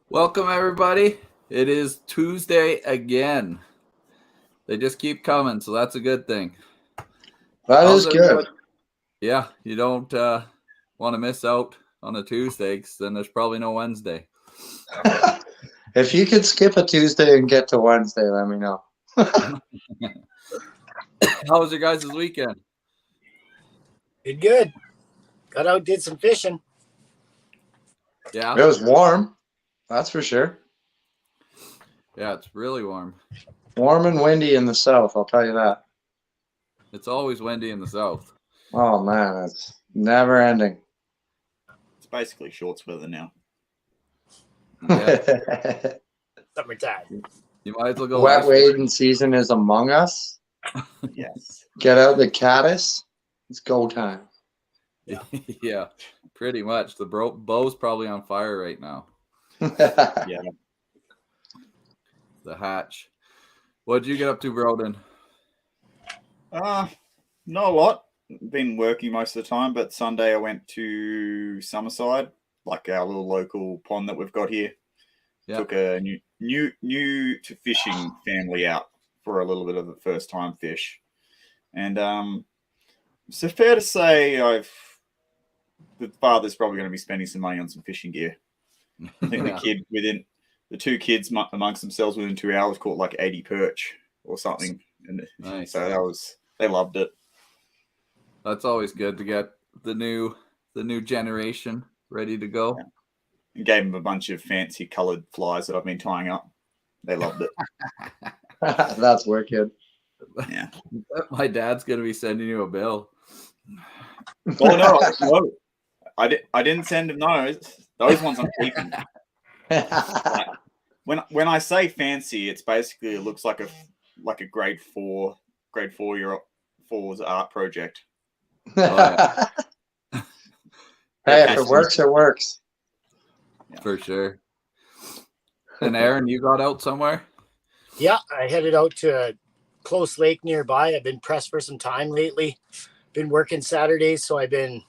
Welcome, everybody. It is Tuesday again. They just keep coming, so that's a good thing. That How's is good. everybody? Yeah, you don't want to miss out on a Tuesday, 'cause then there's probably no Wednesday. If you could skip a Tuesday and get to Wednesday, let me know. How was your guys' weekend? Did good. Got out, did some fishing. Yeah, It was warm, that's for sure. yeah, it's really warm. Warm and windy in the south, I'll tell you that. It's always windy in the south. Oh man, it's never ending. It's basically shorts weather now. Yeah, Summertime. you might as well go. Wet ice fishing. wading season is among us. Yes. Get out the caddis. It's go time. Yeah, pretty much. The bow's probably on fire right now. Yeah. The hatch. What'd you get up to, Broden? Not a lot. Been working most of the time, but Sunday I went to Summerside, like our little local pond that we've got here. Yeah. Took a new to fishing family out for a little bit of the first time fish. And so fair to say the father's probably going to be spending some money on some fishing gear. I think the two kids amongst themselves within 2 hours caught like 80 perch or something, and Nice. so they loved it. That's always good to get the new generation ready to go. Yeah. And gave them a bunch of fancy coloured flies that I've been tying up. They loved it. That's wicked. Yeah. My dad's gonna be sending you a bill. Oh no, I didn't send them those. Those ones I'm keeping. When I say fancy, it's basically it looks like a grade 4 4's art project. yeah. Hey, if it works, it works. Yeah. For sure. And Aaron, you got out somewhere? Yeah, I headed out to a close lake nearby. I've been pressed for some time lately. Been working Saturdays, so I've been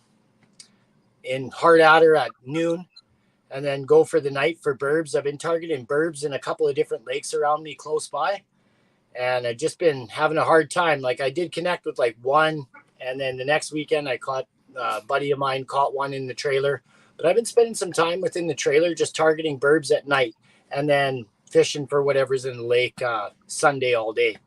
in Hard Adder at noon and then go for the night for burbs. I've been targeting burbs in a couple of different lakes around me close by. And I've just been having a hard time. Like I did connect with like one, and then the next weekend I caught a buddy of mine caught one in the trailer. But I've been spending some time within the trailer just targeting burbs at night and then fishing for whatever's in the lake Sunday all day.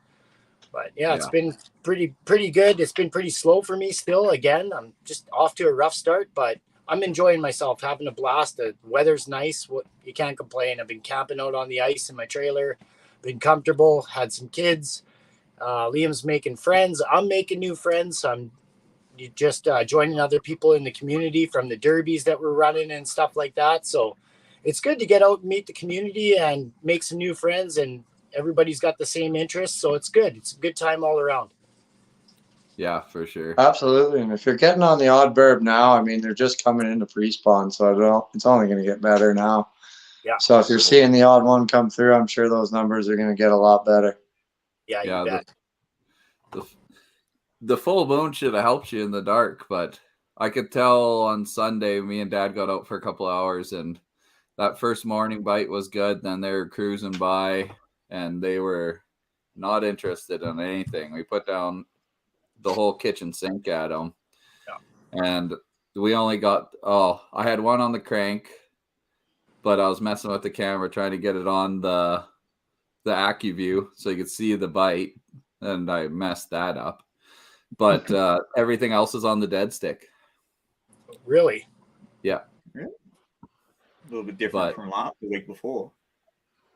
But yeah, it's been pretty good. It's been pretty slow for me still. Again, I'm just off to a rough start, but I'm enjoying myself, having a blast. The weather's nice. You can't complain. I've been camping out on the ice in my trailer, been comfortable, had some kids. Liam's making friends. I'm making new friends. I'm just joining other people in the community from the derbies that we're running and stuff like that. So it's good to get out and meet the community and make some new friends, and everybody's got the same interests. So it's good. It's a good time all around. Yeah, for sure. Absolutely. And if you're getting on the odd burb now, I mean, they're just coming into pre-spawn, so it's only going to get better now. Yeah. So if you're seeing the odd one come through, I'm sure those numbers are going to get a lot better. Yeah, you bet. The full moon should have helped you in the dark, but I could tell on Sunday me and Dad got out for a couple of hours, and that first morning bite was good. Then they were cruising by, and they were not interested in anything. We put down the whole kitchen sink at them, and we only got I had one on the crank, but I was messing with the camera trying to get it on the AccuView so you could see the bite, and I messed that up. But everything else is on the dead stick. Really? Yeah. A little bit different from the week before.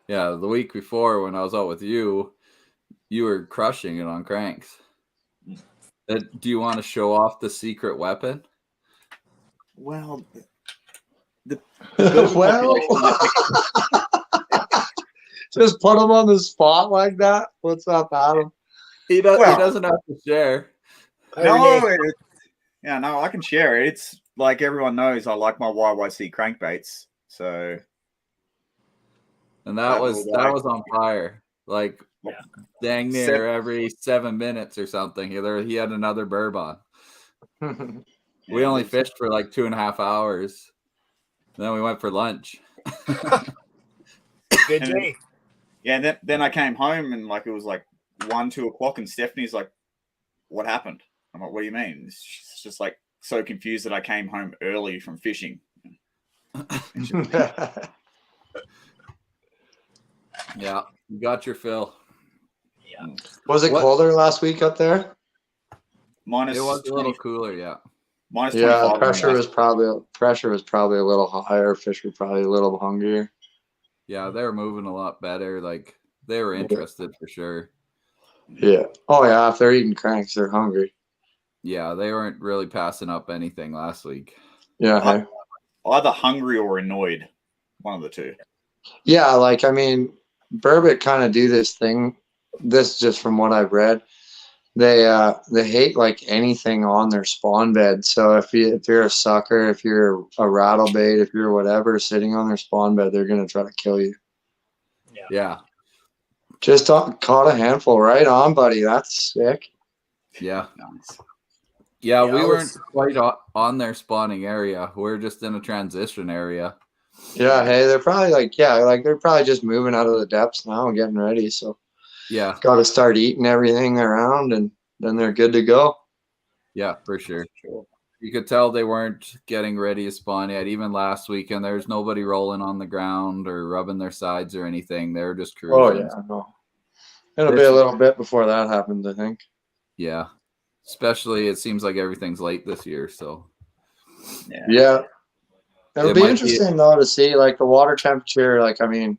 Yeah, the week before when I was out with you, you were crushing it on cranks. Do you want to show off the secret weapon? Well, just put him on the spot like that. What's up, Adam? He doesn't have to share. No, I can share it. It's like everyone knows I like my YYC crankbaits. So, and that was on fire. Like dang near every 7 minutes or something. He had another burb on. We only fished for like 2.5 hours. Then we went for lunch. Good And then- day. Yeah, and then I came home and like it was like 1, 2 o'clock, and Stephanie's like, "What happened?" I'm like, "What do you mean?" She's just like so confused that I came home early from fishing. Yeah, you got your fill. Yeah. Was it What- colder last week up there? Minus It was a little 20 cooler, yeah. minus Yeah, 25. pressure was probably a little higher. Fish were probably a little hungrier. Yeah, they were moving a lot better. Like they were interested for sure. Yeah. Oh yeah, if they're eating cranks, they're hungry. Yeah, they weren't really passing up anything last week. Yeah. Hey. either hungry or annoyed. One of the two. Yeah, like I mean, burbot kind of do this thing. This just from what I've read. They hate like anything on their spawn bed. So if you're a sucker, if you're a rattle bait, if you're whatever sitting on their spawn bed, they're gonna try to kill you. Yeah, Just caught a handful, right on, buddy. That's sick. yeah. Nice. Yeah, Yeah, we I weren't was- quite on their spawning area. We're just in a transition area. Yeah, hey, they're probably like they're probably just moving out of the depths now and getting ready. So Yeah, got to start eating everything around, and then they're good to go. yeah, for sure. You could tell they weren't getting ready to spawn yet. Even last weekend, there's nobody rolling on the ground or rubbing their sides or anything. They were just Oh cruising. yeah, no. It'll be a little bit before that happens, I think. Yeah. Especially, it seems like everything's late this year. So, Yeah. It'll It be might be- interesting though to see like the water temperature. Like I mean,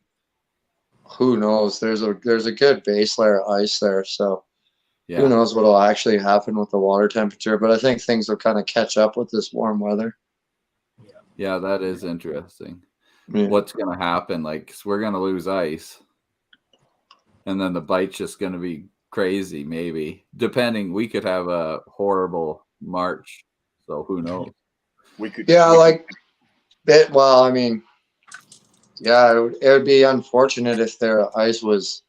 who knows? There's a good base layer of ice there, so who yeah. knows what'll actually happen with the water temperature? But I think things will kind of catch up with this warm weather. Yeah, that is interesting. Yeah. What's going to happen? Like, we're going to lose ice. And then the bite's just going to be crazy, maybe. Depending, we could have a horrible March. So, who knows? We could. Yeah, we like it. Well, I mean, yeah, it would be unfortunate if their ice was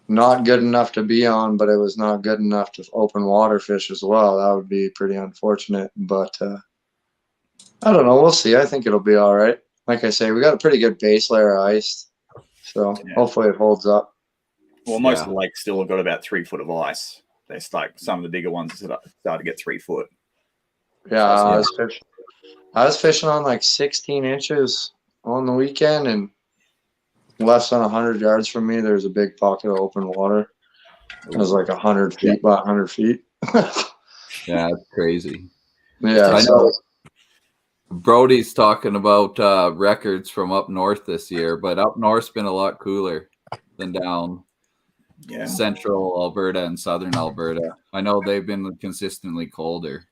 not good enough to be on, but it was not good enough to open water fish as well. That would be pretty unfortunate. But I don't know. We'll see. I think it'll be all right. Like I say, we got a pretty good base layer of ice, so Yeah. hopefully it holds up. Well, most Yeah. of the lakes still have got about 3 foot of ice. They start some of the bigger ones start to get 3 foot. Yeah, Yeah. I was fishing on like 16 inches on the weekend, and less than 100 yards from me, there's a big pocket of open water. It was like 100 feet by 100 feet. Yeah, it's crazy. Yeah, I so know. Brody's talking about records from up north this year, but up north's been a lot cooler than down Yeah. central Alberta and southern Alberta. I know they've been consistently colder.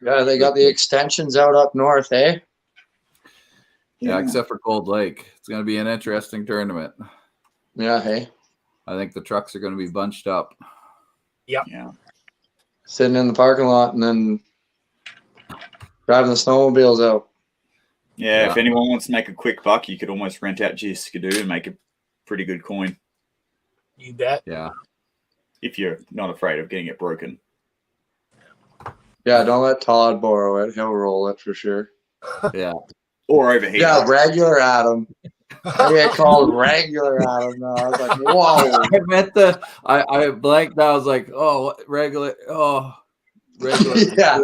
yeah, they got the extensions out up north, eh? Yeah, except for Cold Lake. It's going to be an interesting tournament. Yeah, hey, I think the trucks are going to be bunched up. Yeah. sitting in the parking lot and then driving the snowmobiles out. Yeah, Yeah. if anyone wants to make a quick buck, you could almost rent out GS Skidoo and make a pretty good coin You bet. Yeah. if you're not afraid of getting it broken. Yeah, don't let Todd borrow it. He'll roll it for sure. Yeah. Or overheat. Yeah, regular Adam. I get called regular Adam now. I was like, whoa. I meant I blanked out. I was like, oh, what, regular. Oh, regular. Yeah.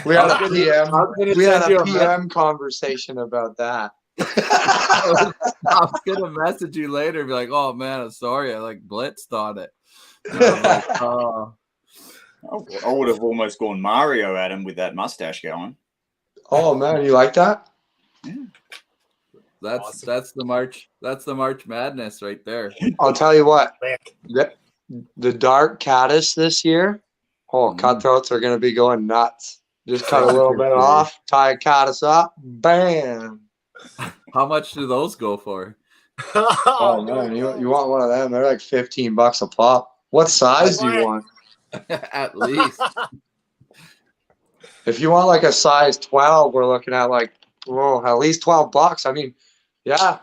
We had a I PM. was gonna We had send you a a PM conversation about that. I was gonna message you later and be like, oh man, I'm sorry. I like blitzed on it. And I was like, oh. I would have almost gone Mario at him with that mustache going. Oh man, you like that? That's Awesome. that's the March Madness right there. I'll tell you what. Quick. The dark caddis this year. Oh, cutthroats are gonna be going nuts. Just cut a little bit off, tie a caddis up, bam. How much do those go for? Oh man, you want one of them? They're like $15 a pop. What size do you want? At least. If you want like a size 12, we're looking at like at least $12. I mean, yeah,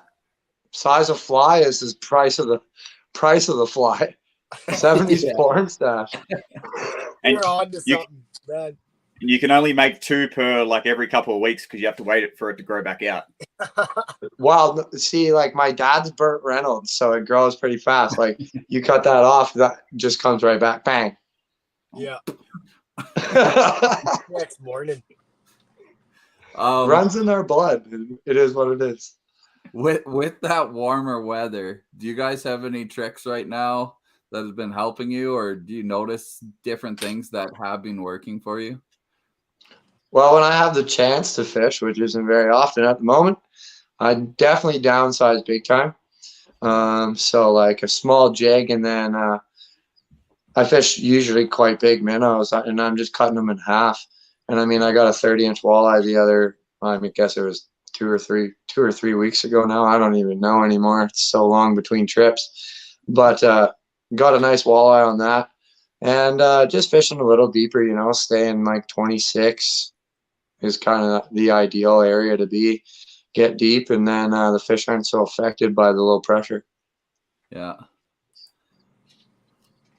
size of fly is the price of the fly. 70s Yeah. porn stash. And You're on to you- something, man. And you can only make 2 per like every couple of weeks because you have to wait for it to grow back out. Well, see, like my dad's Burt Reynolds, so it grows pretty fast. Like you cut that off, that just comes right back. Bang. Yeah. Next morning. Runs in their blood. It is what it is. With that warmer weather, do you guys have any tricks right now that has been helping you, or do you notice different things that have been working for you? Well, when I have the chance to fish, which isn't very often at the moment, I definitely downsize big time. So like a small jig, and then I fish usually quite big minnows, and I'm just cutting them in half. And I mean, I got a 30-inch walleye the other, I guess it was 2 or 3 weeks ago now. I don't even know anymore. It's so long between trips. But got a nice walleye on that. And just fishing a little deeper, staying like 26 is kind of the ideal area to be. Get deep, and then the fish aren't so affected by the low pressure. Yeah.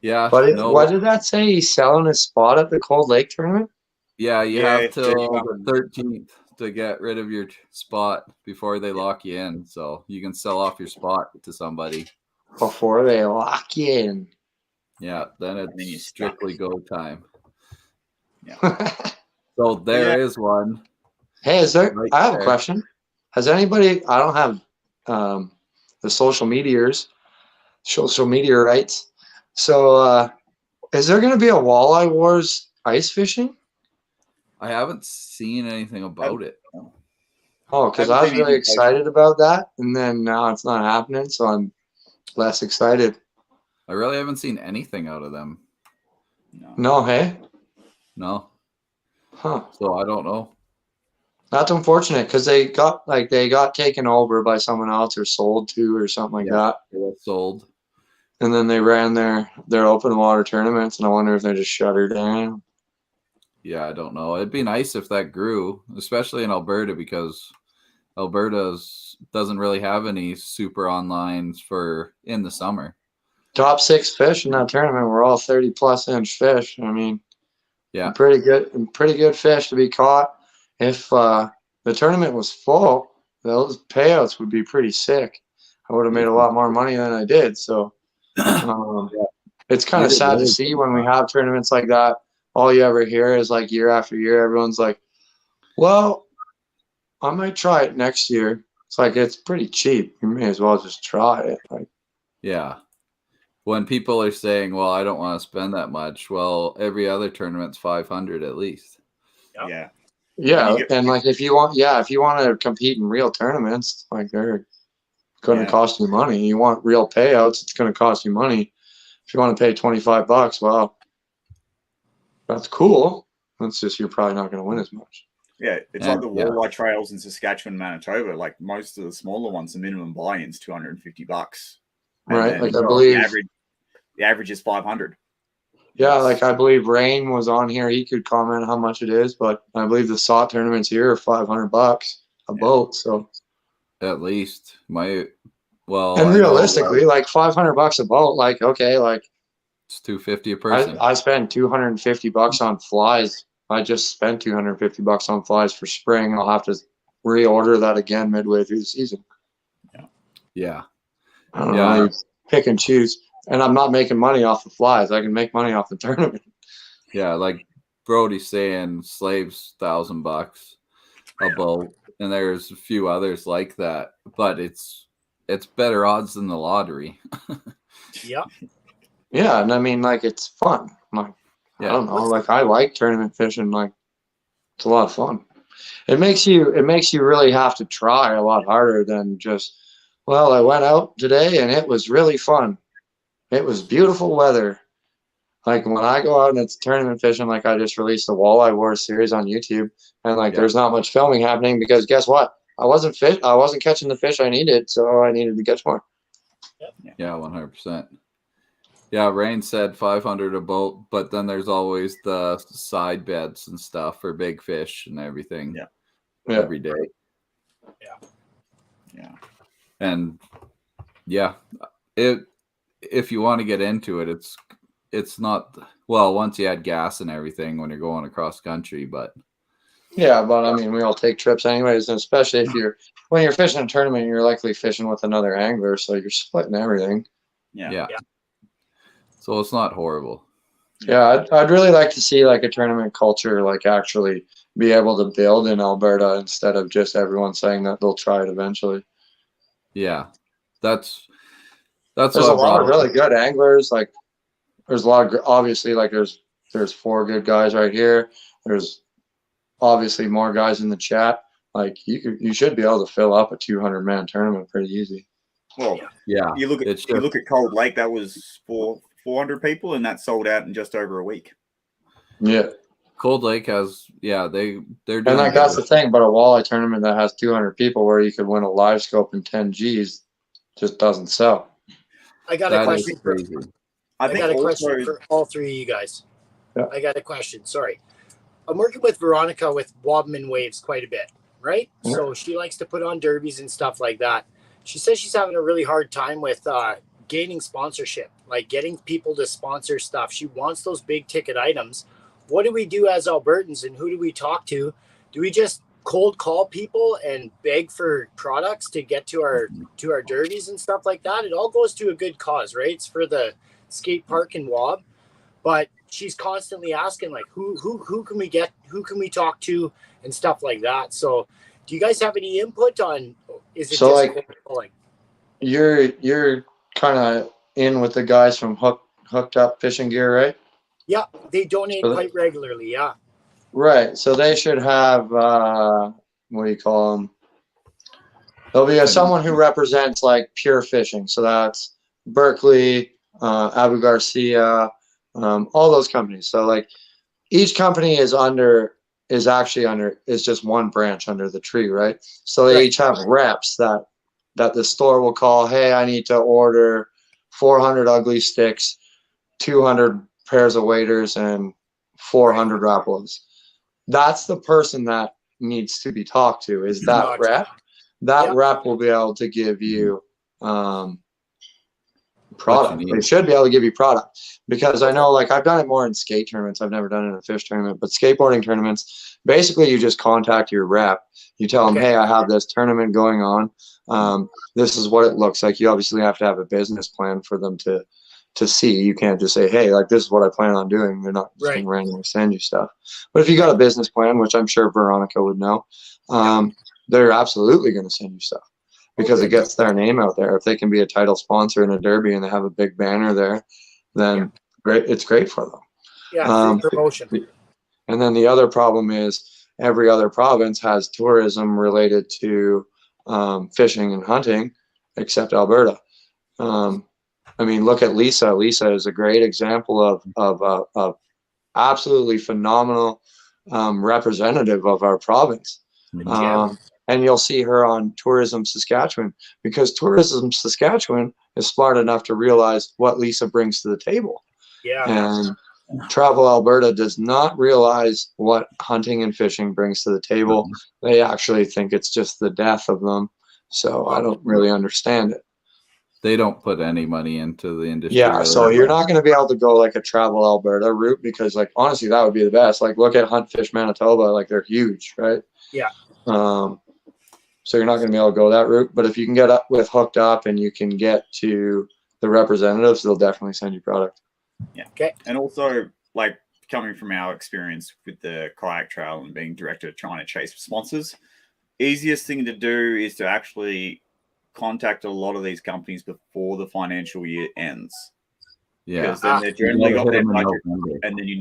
Yeah. But what did that say? He's selling his spot at the Cold Lake tournament? Yeah, you have till the 13th to get rid of your spot before they lock you in. So you can sell off your spot to somebody. Before they lock you in. Yeah, then it's strictly go time. Yeah. So there is one. Hey, I have a question. Has anybody, I don't have the social media rights. So is there going to be a Walleye Wars ice fishing? I haven't seen anything about it. Oh, because I was really excited about that, and then now it's not happening, so I'm less excited. I really haven't seen anything out of them. No, hey? No. Huh. So I don't know. That's unfortunate because they got taken over by someone else or sold to or something like that. They got sold. And then they ran their open water tournaments, and I wonder if they just shut her down. Yeah, I don't know. It'd be nice if that grew, especially in Alberta, because Alberta doesn't really have any super onlines for in the summer. Top 6 fish in that tournament were all 30+ inch fish. I mean, yeah, pretty good fish to be caught. If the tournament was full, those payouts would be pretty sick. I would have made a lot more money than I did. So it's kind of sad to see when we have tournaments like that. All you ever hear is like year after year, everyone's like, well, I might try it next year. It's like, it's pretty cheap. You may as well just try it. Like, yeah. When people are saying, well, I don't want to spend that much. Well, every other tournament's 500 at least. Yeah. Yeah. And like, if you want to compete in real tournaments, like they're going to cost you money. You want real payouts, it's going to cost you money. If you want to pay $25, well, that's cool. That's just, you're probably not going to win as much. Yeah, it's like the walleye trails in Saskatchewan, Manitoba. Like most of the smaller ones, the minimum buy-in's $250. Right, like I believe the average is 500. Yeah, like I believe Rain was on here. He could comment how much it is, but I believe the SAW tournaments here are $500 a boat. So at least and realistically, like $500 a boat, like okay, like it's $250 a person. I spend $250 on flies. I just spent $250 on flies for spring. I'll have to reorder that again midway through the season. Yeah. I don't know. You pick and choose. And I'm not making money off the flies. I can make money off the tournament. Yeah, like Brody's saying, Slave's $1,000 a boat, and there's a few others like that. But it's better odds than the lottery. Yeah. Yeah, and I mean, like, it's fun. Like, I don't know. Like, I like tournament fishing. Like, it's a lot of fun. It makes you really have to try a lot harder than just, well, I went out today and it was really fun. It was beautiful weather. Like when I go out and it's tournament fishing, like I just released the Walleye Wars series on YouTube, and like there's not much filming happening because guess what? I wasn't catching the fish I needed, so I needed to catch more. Yeah, 100%. Yeah, Rain said 500 a boat, but then there's always the side beds and stuff for big fish and everything. Every day. Yeah. And if you want to get into it, it's not, well, once you add gas and everything when you're going across country, but Yeah, but I mean, we all take trips anyways, and especially if when you're fishing a tournament, you're likely fishing with another angler, so you're splitting everything. yeah. So it's not horrible. Yeah, I'd really like to see like a tournament culture like actually be able to build in Alberta instead of just everyone saying that they'll try it eventually. Yeah, that's There's what a lot of brought really good anglers. Like, there's a lot of obviously like there's 4 good guys right here. There's obviously more guys in the chat. Like you should be able to fill up a 200-man tournament pretty easy. Well, yeah. you look at Cold Lake. That was 400 people, and that sold out in just over a week. Yeah. Cold Lake has, they're doing, and like that's the thing, but a walleye tournament that has 200 people where you could win a live scope and 10 G's just doesn't sell. I got a question for all 3 of you guys. Yeah. I got a question. Sorry. I'm working with Veronica with Wobman Waves quite a bit, right? Yeah. So she likes to put on derbies and stuff like that. She says she's having a really hard time with gaining sponsorship, like getting people to sponsor stuff. She wants those big ticket items. What do we do as Albertans, and who do we talk to? Do we just cold call people and beg for products to get to our derbies and stuff like that? It all goes to a good cause, right? It's for the skate park in Wob. But she's constantly asking, like, who can we get, who can we talk to, and stuff like that. So, do you guys have any input on? Is it so just like you're kind of in with the guys from Hooked Up Fishing Gear, right? Yeah, they donate quite regularly. Yeah. Right. So they should have what do you call them? There'll be someone who represents like pure fishing. So that's Berkeley, Abu Garcia. All those companies. So like each company is just one branch under the tree, right? So they each have reps that the store will call, hey, I need to order 400 ugly sticks, 200 pairs of waders, and 400 Rapalas. That's the person that needs to be talked to, is that rep. That rep will be able to give you product. They should be able to give you product, because I know, like, I've done it more in skate tournaments. I've never done it in a fish tournament, but skateboarding tournaments, basically you just contact your rep. You tell them, hey, I have this tournament going on. This is what it looks like. You obviously have to have a business plan for them to see. You can't just say, hey, like, this is what I plan on doing. They're not just going to randomly send you stuff. But if you got a business plan, which I'm sure Veronica would know, they're absolutely going to send you stuff, because it gets their name out there. If they can be a title sponsor in a derby and they have a big banner there, then great, it's great for them. Yeah, promotion. And then the other problem is every other province has tourism related to fishing and hunting, except Alberta. I mean, look at Lisa. Lisa is a great example of absolutely phenomenal representative of our province. And you'll see her on Tourism Saskatchewan, because Tourism Saskatchewan is smart enough to realize what Lisa brings to the table. Yeah. And Travel Alberta does not realize what hunting and fishing brings to the table. They actually think it's just the death of them. So I don't really understand it. They don't put any money into the industry. Yeah, really. so you're not going to be able to go like a Travel Alberta route, because, like, honestly, that would be the best. Like, look at Hunt Fish Manitoba. Like, they're huge, right? Yeah. So you're not going to be able to go that route. But if you can get up with Hooked Up and you can get to the representatives, they'll definitely send you product. Yeah. Okay. And also, like, coming from our experience with the kayak trail and being directed at trying to chase sponsors, easiest thing to do is to actually contact a lot of these companies before the financial year ends. Yeah. Because then they're generally got their budget, and then you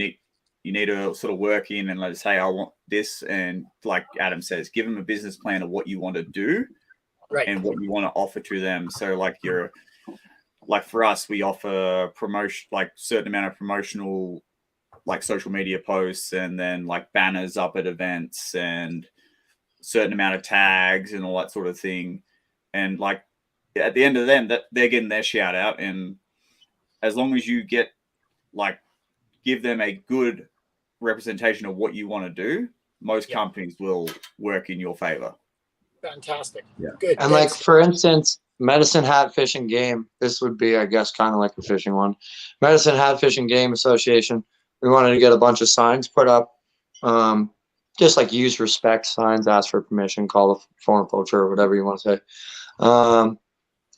need to sort of work in and let us, hey, I want this. And like Adam says, give them a business plan of what you want to do and what you want to offer to them. So like for us, we offer promotion, like certain amount of promotional, like social media posts, and then like banners up at events, and certain amount of tags and all that sort of thing. And like at the end of them, that they're getting their shout out. And as long as you give them a good representation of what you want to do, most companies will work in your favor. Fantastic. Yeah. Good. And like, for instance, Medicine Hat Fish and Game, this would be, I guess, kind of like a fishing one. Medicine Hat Fish and Game Association, we wanted to get a bunch of signs put up, just like use respect signs, ask for permission, call a foreign poacher, or whatever you want to say.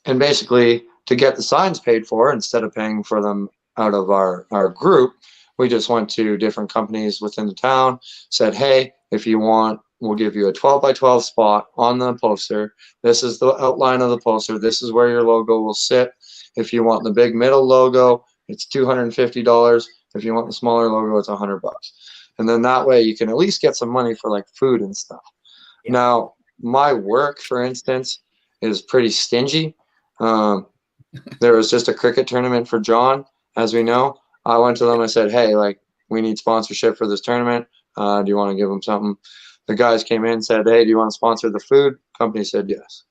And basically, to get the signs paid for, instead of paying for them out of our group, we just went to different companies within the town, said, hey, if you want, we'll give you a 12 by 12 spot on the poster. This is the outline of the poster. This is where your logo will sit. If you want the big middle logo, it's $250. If you want the smaller logo, it's $100. And then that way you can at least get some money for like food and stuff. Yeah. Now, my work, for instance, is pretty stingy. There was just a cricket tournament for John, as we know. I went to them, I said, hey, like, we need sponsorship for this tournament. Do you want to give them something? The guys came in and said, hey, do you want to sponsor the food? Company said yes.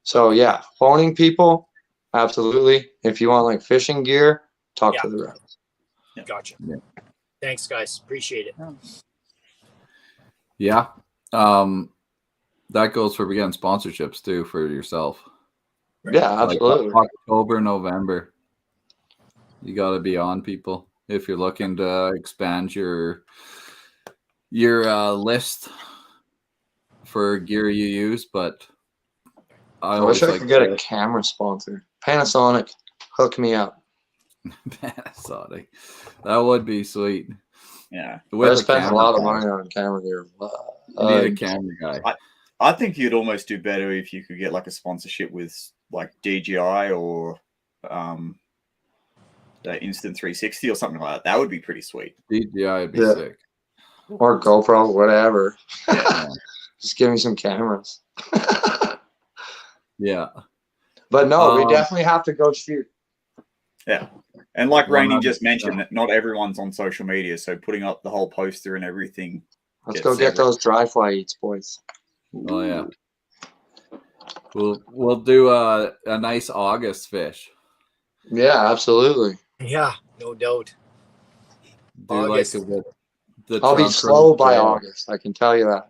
So, yeah, phoning people, absolutely. If you want, like, fishing gear, talk to the reps. Gotcha. Yeah. Thanks, guys. Appreciate it. Yeah. That goes for getting sponsorships, too, for yourself. Yeah, absolutely. Like October, November. You got to be on, people, if you're looking to expand your list for gear you use. But I wish I could get a camera sponsor. Panasonic, hook me up. Panasonic, that would be sweet. Yeah, I spent a lot of money on camera gear. You need a camera guy. I think you'd almost do better if you could get like a sponsorship with like DJI or the Instant 360 or something like that. That would be pretty sweet. DJI would be sick. Or GoPro, whatever. Yeah. Just give me some cameras. Yeah. But no, we definitely have to go shoot. Yeah. And like Rainey 100%. just mentioned, that not everyone's on social media, so putting up the whole poster and everything. Let's go get those dry fly eats, boys. Oh yeah. We'll do a nice August fish. Yeah, absolutely. Yeah, no doubt. Do August. like the I'll be Trunk slow Road by Trail. August, I can tell you that.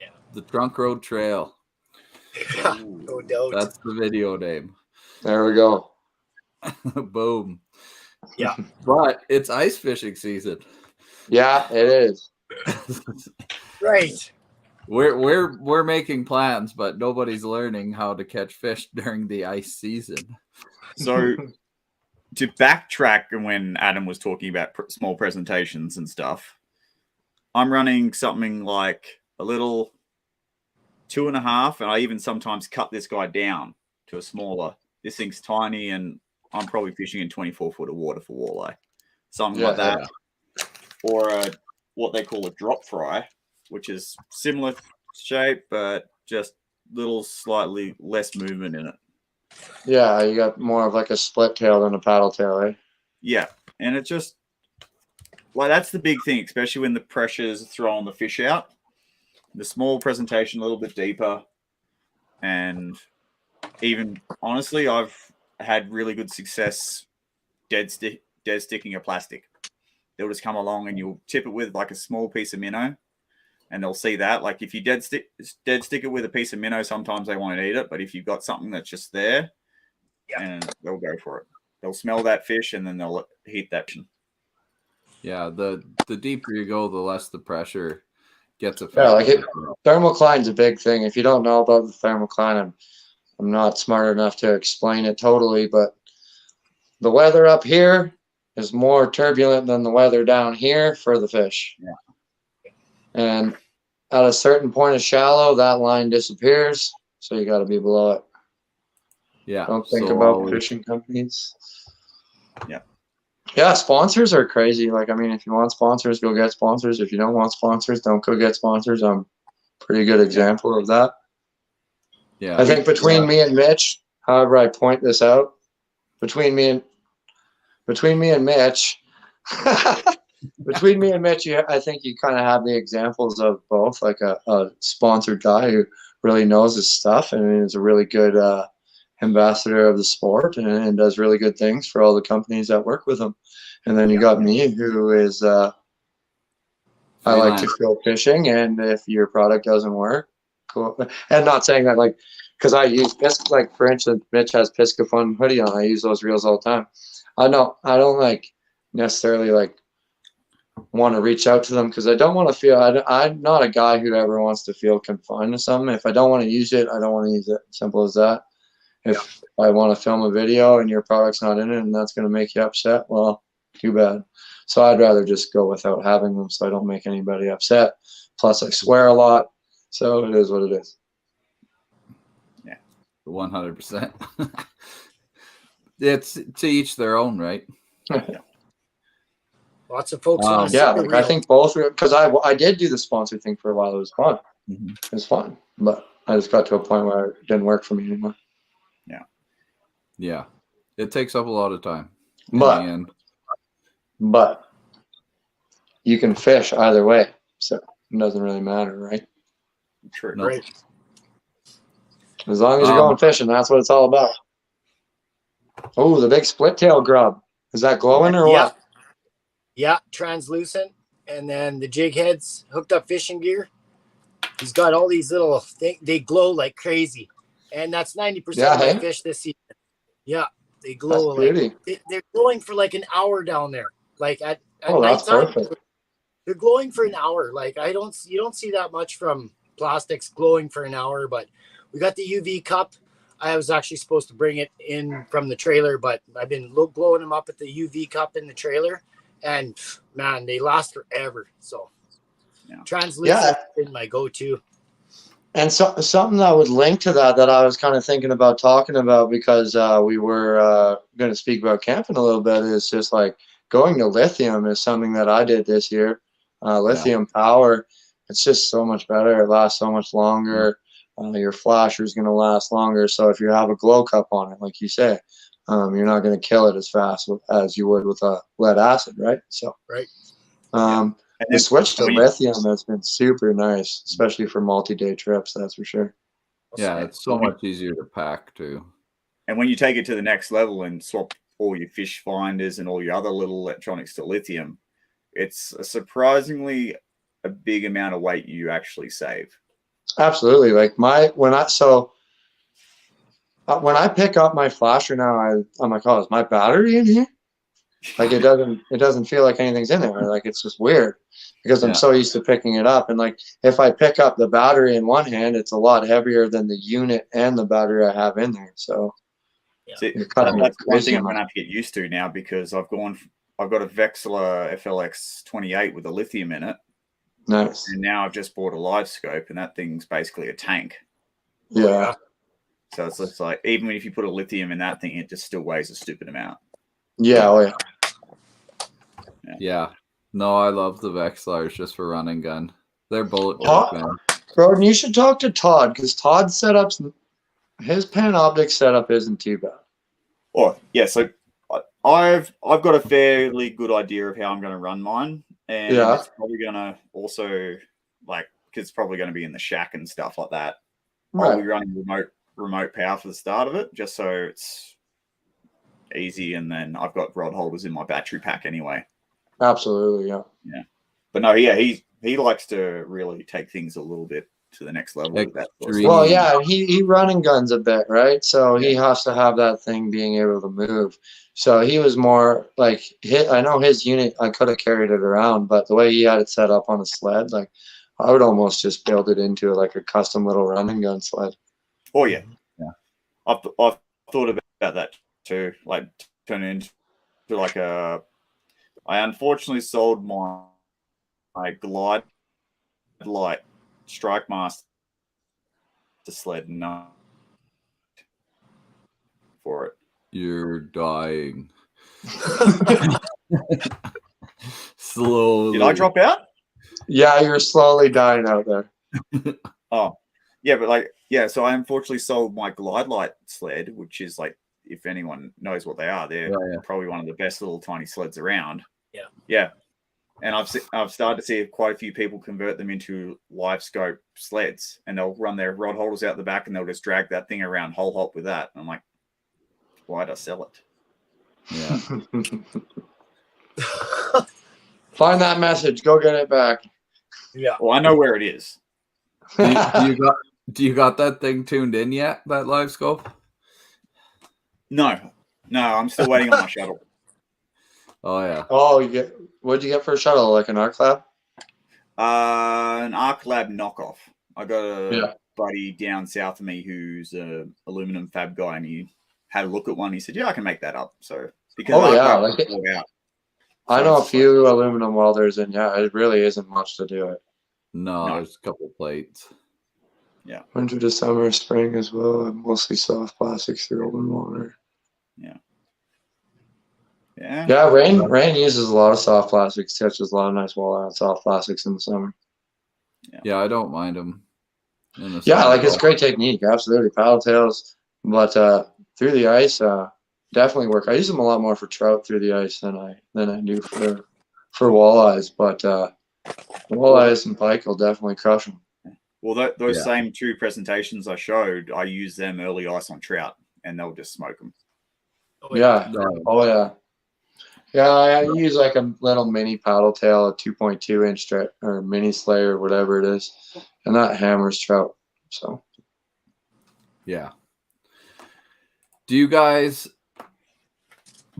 Yeah. The Trunk Road Trail. Yeah, no doubt. That's the video name. There we go. Boom. Yeah. But it's ice fishing season. Yeah, it is. Right. We're making plans, but nobody's learning how to catch fish during the ice season. So to backtrack, and when Adam was talking about small presentations and stuff, I'm running something like a little 2.5, and I even sometimes cut this guy down to a smaller. This thing's tiny, and I'm probably fishing in 24 foot of water for walleye, something like that, or what they call a drop fry, which is similar shape but just little slightly less movement in it. Yeah, you got more of like a split tail than a paddle tail, eh? Yeah, and it just like that's the big thing, especially when the pressure's throwing the fish out. The small presentation a little bit deeper, and even honestly, I've had really good success dead sticking a plastic. They'll just come along and you'll tip it with like a small piece of minnow, and they'll see that. Like if you dead stick it with a piece of minnow, sometimes they won't eat it, but if you've got something that's just there, and they'll go for it. They'll smell that fish and then they'll heat that. Yeah, the deeper you go, the less the pressure gets affected. Yeah, like thermocline's a big thing. If you don't know about the thermocline, I'm not smart enough to explain it totally, but the weather up here is more turbulent than the weather down here for the fish. Yeah. And at a certain point of shallow, that line disappears, so you got to be below it. Yeah. Don't think about fishing companies. Yeah. Yeah, sponsors are crazy. Like, I mean, if you want sponsors, go get sponsors. If you don't want sponsors, don't go get sponsors. I'm a pretty good example of that. Yeah. I think between me and Mitch, however I point this out, between me and Mitch, I think you kind of have the examples of both, like a sponsored guy who really knows his stuff and is a really good ambassador of the sport and does really good things for all the companies that work with him. And then you got me, who is I like to go fishing, and if your product doesn't work, cool. And not saying that like, because I use like for instance, Mitch has Piscafun hoodie on. I use those reels all the time. I don't like necessarily like want to reach out to them because I don't want to feel. I'm not a guy who ever wants to feel confined to something. If I don't want to use it, I don't want to use it. Simple as that. If I want to film a video and your product's not in it and that's going to make you upset, well, too bad. So I'd rather just go without having them so I don't make anybody upset. Plus, I swear a lot, so it is what it is. Yeah, 100%. It's to each their own, right? Lots of folks want to yeah, like I think both, because I did do the sponsor thing for a while. It was fun. Mm-hmm. It was fun, but I just got to a point where it didn't work for me anymore. Yeah, it takes up a lot of time. But you can fish either way, so it doesn't really matter, right? True. No. Right. As long as you're going fishing, that's what it's all about. Oh, the big split tail grub. Is that glowing or what? Yeah, translucent. And then the jig heads, hooked up fishing gear. He's got all these little things. They glow like crazy. And that's 90% of my fish this season. Yeah, they glow. They're glowing for like an hour down there. Like at that's nighttime, perfect. They're glowing for an hour. Like you don't see that much from plastics glowing for an hour, but we got the UV cup. I was actually supposed to bring it in from the trailer, but I've been glowing them up at the UV cup in the trailer, and man, they last forever. So translucent has been my go-to. And so something that would link to that I was kind of thinking about talking about because we were going to speak about camping a little bit is just like going to lithium is something that I did this year. Lithium power, it's just so much better. It lasts so much longer. Your flasher is going to last longer. So if you have a glow cup on it, like you say, you're not going to kill it as fast as you would with a lead acid, right? So the switch to lithium has been super nice, especially for multi-day trips. That's for sure. Yeah, it's so much easier to pack too. And when you take it to the next level and swap all your fish finders and all your other little electronics to lithium, it's surprisingly a big amount of weight you actually save. Absolutely. Like when I pick up my flasher now, I'm like, oh, is my battery in here? Like it doesn't feel like anything's in there. Like it's just weird because I'm so used to picking it up. And like if I pick up the battery in one hand, it's a lot heavier than the unit and the battery I have in there. So that's one thing I'm gonna have to get used to now because I've got a Vexler FLX 28 with a lithium in it. Nice. And now I've just bought a live scope and that thing's basically a tank. Yeah. So it's just like even if you put a lithium in that thing, it just still weighs a stupid amount. Yeah, oh yeah. Yeah. No, I love the Vexlars just for run and gun. They're bulletproof, man. Broden, you should talk to Todd because Todd's his Panoptic setup isn't too bad. Oh yeah, so I've got a fairly good idea of how I'm going to run mine, and it's probably going to also because it's probably going to be in the shack and stuff like that. Right. I'll be running remote power for the start of it, just so it's easy, and then I've got rod holders in my battery pack anyway. Absolutely, yeah. But no, yeah, he likes to really take things a little bit to the next level. With that well, yeah, he run and guns a bit, right? So he has to have that thing being able to move. So he was more like I know his unit. I could have carried it around, but the way he had it set up on a sled, like I would almost just build it into like a custom little run and gun sled. Oh yeah. I've thought about that too, like turn it into like a. I unfortunately sold my Glide Light Strike Master sled for it. You're dying. Slowly. Did I drop out? Yeah, you're slowly dying out there. Oh, yeah, but so I unfortunately sold my Glide Light sled, which is like, if anyone knows what they are, they're probably one of the best little tiny sleds around. Yeah. And I've started to see quite a few people convert them into live scope sleds, and they'll run their rod holders out the back, and they'll just drag that thing around whole hop with that. And I'm like, why'd I sell it? Yeah. Find that message. Go get it back. Yeah. Well, I know where it is. Do you got that thing tuned in yet? That live scope? No, I'm still waiting on my shuttle. Oh yeah. Oh, what'd you get for a shuttle? Like an Arc Lab? An Arc Lab knockoff. I got a Yeah. buddy down south of me who's a aluminum fab guy, and he had a look at one. He said, "Yeah, I can make that up." So because Oh, Arc yeah, Lab like it- sold out. I So know a it's few aluminum welders, and yeah, it really isn't much to do it. No, No. there's a couple plates. Winter to summer, spring as well, and mostly soft plastics through open water. Yeah. Yeah, rain uses a lot of soft plastics, catches a lot of nice walleye on soft plastics in the summer. Yeah, I don't mind them. Yeah, like it's great technique, absolutely. Paddle tails, but through the ice, definitely work. I use them a lot more for trout through the ice than I do for walleyes, but walleyes and pike will definitely crush them. Well, those same two presentations I showed, I use them early ice on trout, and they'll just smoke them. Oh, yeah. Oh yeah. Yeah, I use like a little mini paddle tail, a 2.2 inch or mini slayer, whatever it is, and that hammers trout. So yeah. Do you guys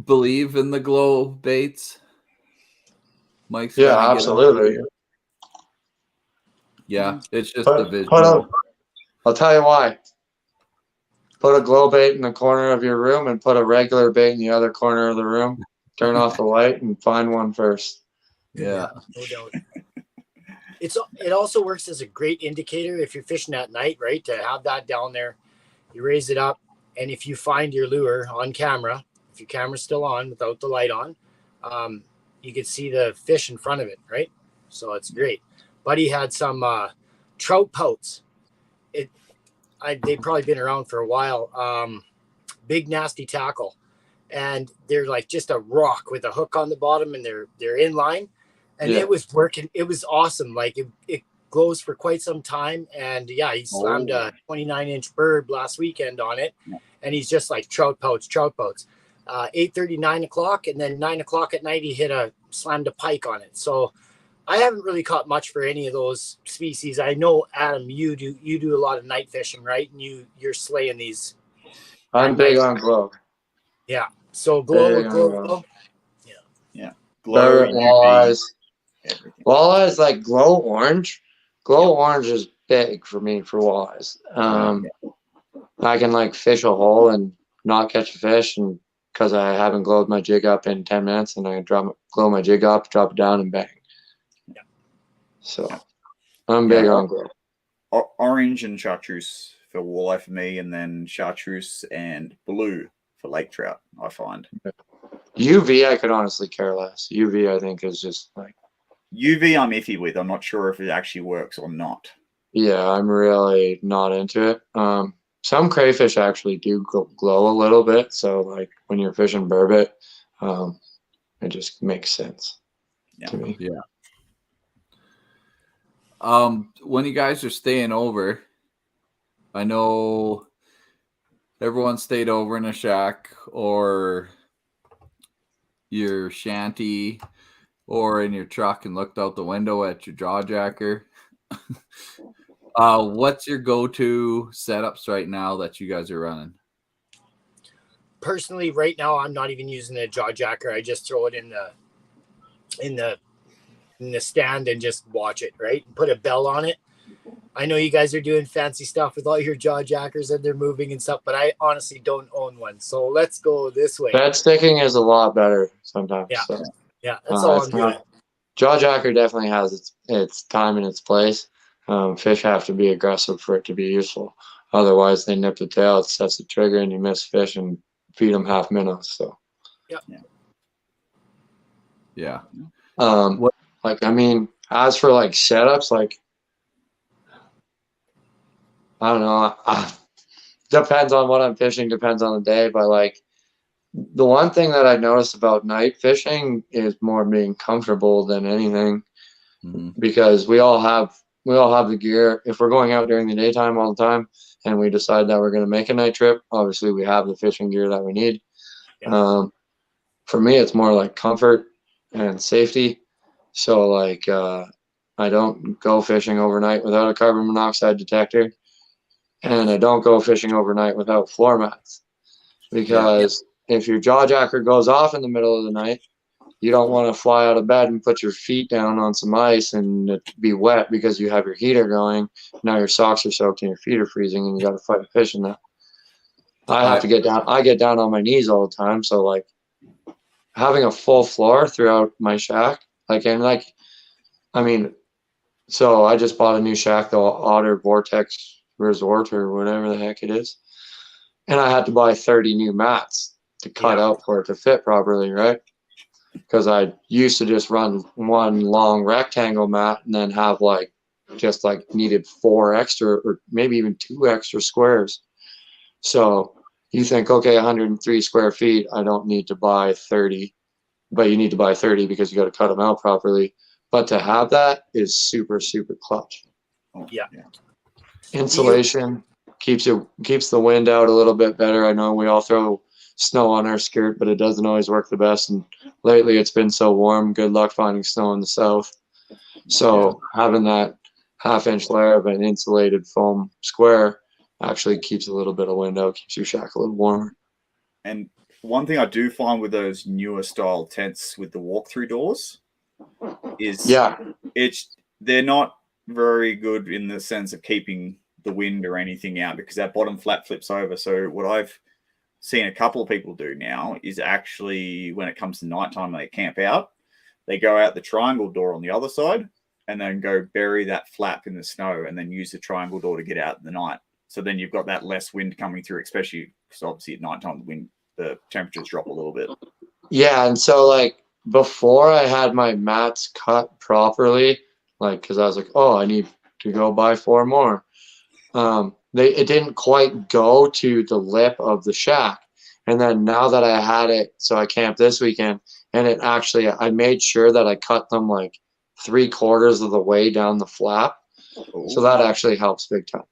believe in the glow baits? Mike's absolutely. Yeah, it's just the visual. I'll tell you why. Put a glow bait in the corner of your room and put a regular bait in the other corner of the room. Turn off the light and find one first. Yeah. No doubt. It also works as a great indicator if you're fishing at night, right? To have that down there, you raise it up, and if you find your lure on camera, if your camera's still on without the light on, you can see the fish in front of it, right? So it's great. Buddy had some trout pouts. They've probably been around for a while. Big nasty tackle, and they're like just a rock with a hook on the bottom, and they're in line, and it was working. It was awesome. Like it glows for quite some time, and yeah, he slammed a 29-inch bird last weekend on it, and he's just like trout pouts. 8:30, 9 o'clock, and then 9 o'clock at night he slammed a pike on it. So I haven't really caught much for any of those species. I know, Adam, you do a lot of night fishing, right? And you're slaying these. I'm big on glow. Yeah. So glow. Yeah. Glow, walleyes. Everything. Walleyes like glow orange. Glow orange is big for me for walleyes. I can like fish a hole and not catch a fish, and because I haven't glowed my jig up in 10 minutes, and I glow my jig up, drop it down, and bang. So I'm big on glow. Orange and chartreuse for walleye for me, and then chartreuse and blue for lake trout, I find. UV, I could honestly care less. UV, I think, is just like... UV I'm iffy with. I'm not sure if it actually works or not. Yeah, I'm really not into it. Some crayfish actually do glow a little bit, so like when you're fishing burbot, it just makes sense to me. Yeah. When you guys are staying over, I know everyone stayed over in a shack or your shanty or in your truck and looked out the window at your jaw jacker. What's your go-to setups right now that you guys are running? Personally, right now, I'm not even using a jaw jacker. I just throw it in the stand and just watch it, right? Put a bell on it. I know you guys are doing fancy stuff with all your jaw jackers and they're moving and stuff, but I honestly don't own one. So let's go this way. Bed sticking is a lot better sometimes. Yeah, so. Yeah, that's all I'm doing. Jaw jacker definitely has its time and its place. Fish have to be aggressive for it to be useful. Otherwise, they nip the tail, it sets the trigger, and you miss fish and feed them half minnows. So, yeah. Like, I mean, as for like setups, like, I don't know. Depends on what I'm fishing, depends on the day. But like, the one thing that I noticed about night fishing is more being comfortable than anything, because we all have the gear. If we're going out during the daytime all the time and we decide that we're going to make a night trip, obviously we have the fishing gear that we need. Yeah. For me, it's more like comfort and safety. So like, I don't go fishing overnight without a carbon monoxide detector. And I don't go fishing overnight without floor mats, because if your jaw jacker goes off in the middle of the night, you don't want to fly out of bed and put your feet down on some ice and it be wet because you have your heater going. Now your socks are soaked and your feet are freezing and you got to fight a fish in that. I have to get down. I get down on my knees all the time. So like having a full floor throughout my shack, so I just bought a new shack, the Otter Vortex Resort or whatever the heck it is. And I had to buy 30 new mats to cut out for it to fit properly, right? Because I used to just run one long rectangle mat and then have needed 4 extra or maybe even 2 extra squares. So you think, okay, 103 square feet, I don't need to buy 30, but you need to buy 30 because you got to cut them out properly. But to have that is super, super clutch. Yeah. Insulation keeps the wind out a little bit better. I know we all throw snow on our skirt, but it doesn't always work the best. And lately it's been so warm. Good luck finding snow in the south. So having that half-inch layer of an insulated foam square actually keeps a little bit of wind out, keeps your shack a little warmer. And one thing I do find with those newer style tents with the walk-through doors is they're not very good in the sense of keeping the wind or anything out because that bottom flap flips over. So what I've seen a couple of people do now is actually when it comes to nighttime, they camp out, they go out the triangle door on the other side and then go bury that flap in the snow and then use the triangle door to get out in the night. So then you've got that less wind coming through, especially because obviously at nighttime the temperatures drop a little bit. Yeah, and so like before I had my mats cut properly, like because I was like, oh, I need to go buy 4 more. It didn't quite go to the lip of the shack. And then now that I had it, so I camped this weekend, and I made sure that I cut them like 3/4 of the way down the flap. Ooh. So that actually helps big time.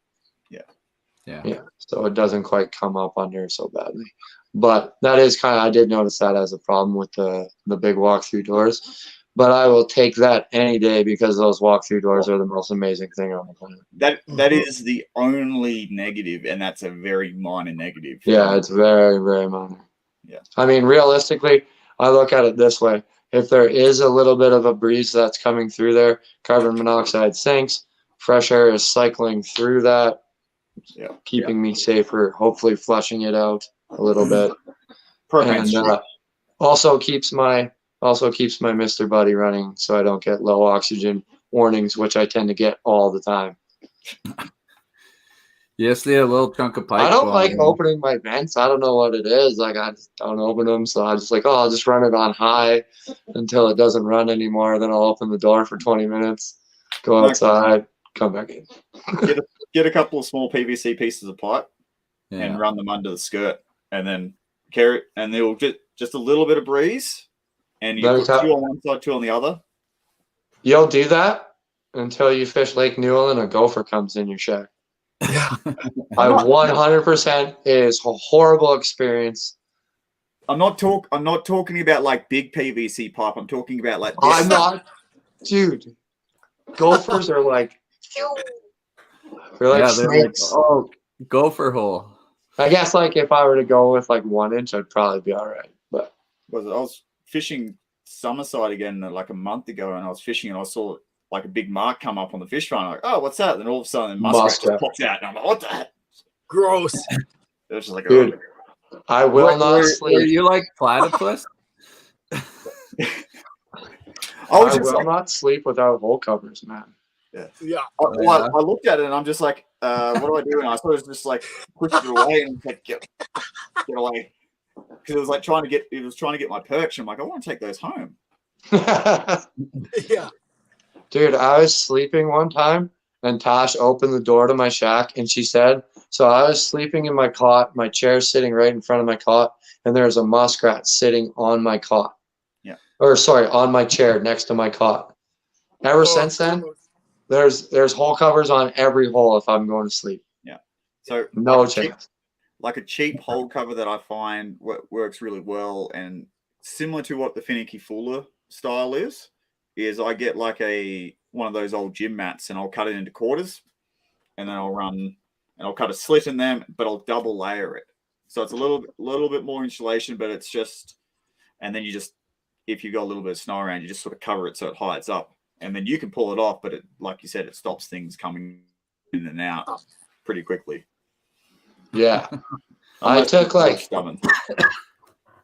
Yeah. So it doesn't quite come up under so badly. But that is I did notice that as a problem with the big walk-through doors. But I will take that any day because those walk-through doors are the most amazing thing on the planet. That is the only negative, and that's a very minor negative. Yeah, it's very, very minor. Yeah. I mean, realistically, I look at it this way. If there is a little bit of a breeze that's coming through there, carbon monoxide sinks, fresh air is cycling through that, keeping me safer, hopefully flushing it out a little bit. And also keeps my Mr. Buddy running so I don't get low oxygen warnings, which I tend to get all the time. You just need a little chunk of pipe. I don't like opening my vents. I don't know what it is. Like I just don't open them. So I just I'll just run it on high until it doesn't run anymore. Then I'll open the door for 20 minutes, go outside, come back in. Get a couple of small PVC pieces of pipe and run them under the skirt and then carry it. And they'll get just a little bit of breeze. And you put 2 on one side, 2 on the other. You'll do that until you fish Lake Newell and a gopher comes in your shack. Yeah. 100% is a horrible experience. I'm not talking about like big PVC pipe. I'm talking about like this. I'm not, dude. Gophers are like snakes. Gopher hole. I guess if I were to go with 1 inch, I'd probably be all right. But I was fishing Summerside again like a month ago, and I was fishing and I saw like a big mark come up on the fish front. I'm like, oh, what's that? Then all of a sudden, muskrat pops out, and I'm like, what the heck? Gross. It was just like, dude, I will not sleep. Are you like platypus? I will not sleep without hole covers, man. Yeah. I looked at it and I'm just like, what do I do? And I sort of just like pushed it away and like, get away. Because it was like trying to get my perch. I'm like, I want to take those home. Yeah. Dude, I was sleeping one time and Tosh opened the door to my shack and she said, so I was sleeping in my cot, my chair sitting right in front of my cot, and there's a muskrat sitting on my cot. Yeah. Or sorry, on my chair next to my cot. Ever since then, there's hole covers on every hole if I'm going to sleep. Yeah. So no chance. Like a cheap hole cover that I find works really well and similar to what the finicky fuller style is I get like one of those old gym mats and I'll cut it into quarters and then I'll run and I'll cut a slit in them, but I'll double layer it. So it's a little bit more insulation, but it's just, and then you just, if you got a little bit of snow around, you just sort of cover it so it hides up, and then you can pull it off. But it, like you said, it stops things coming in and out pretty quickly. Yeah, I took like stubborn.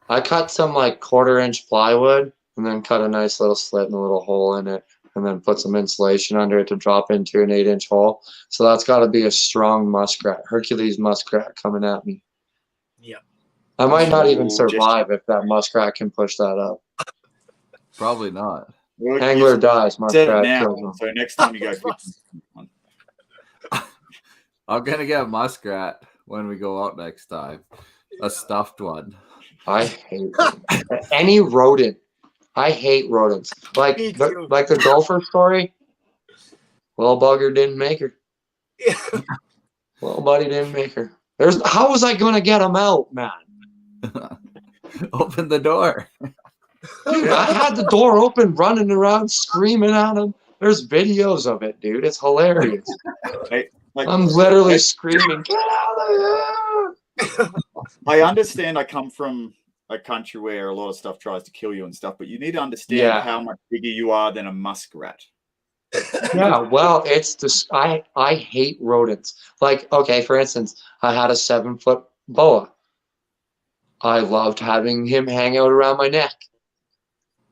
I cut some like 1/4-inch plywood and then cut a nice little slit and a little hole in it, and then put some insulation under it to drop into an 8-inch hole. So that's got to be a strong muskrat, Hercules muskrat coming at me. Yeah. I might not even survive if that muskrat can push that up. Probably not. Well, Angler dies, muskrat now, kills him. so next time you go fishing, I'm gonna get a muskrat when we go out next time. A stuffed one. I hate any rodent. I hate rodents. Like the gopher story. Little bugger didn't make her. Little buddy didn't make her. How was I gonna get him out, man? Open the door. Dude, I had the door open, running around, screaming at him. There's videos of it, dude. It's hilarious. Hey, like, I'm literally screaming, "Get out of here!" I understand I come from a country where a lot of stuff tries to kill you and stuff, but you need to understand how much bigger you are than a muskrat. Yeah, well, it's this. I hate rodents. Like, okay, for instance, I had a 7-foot boa. I loved having him hang out around my neck.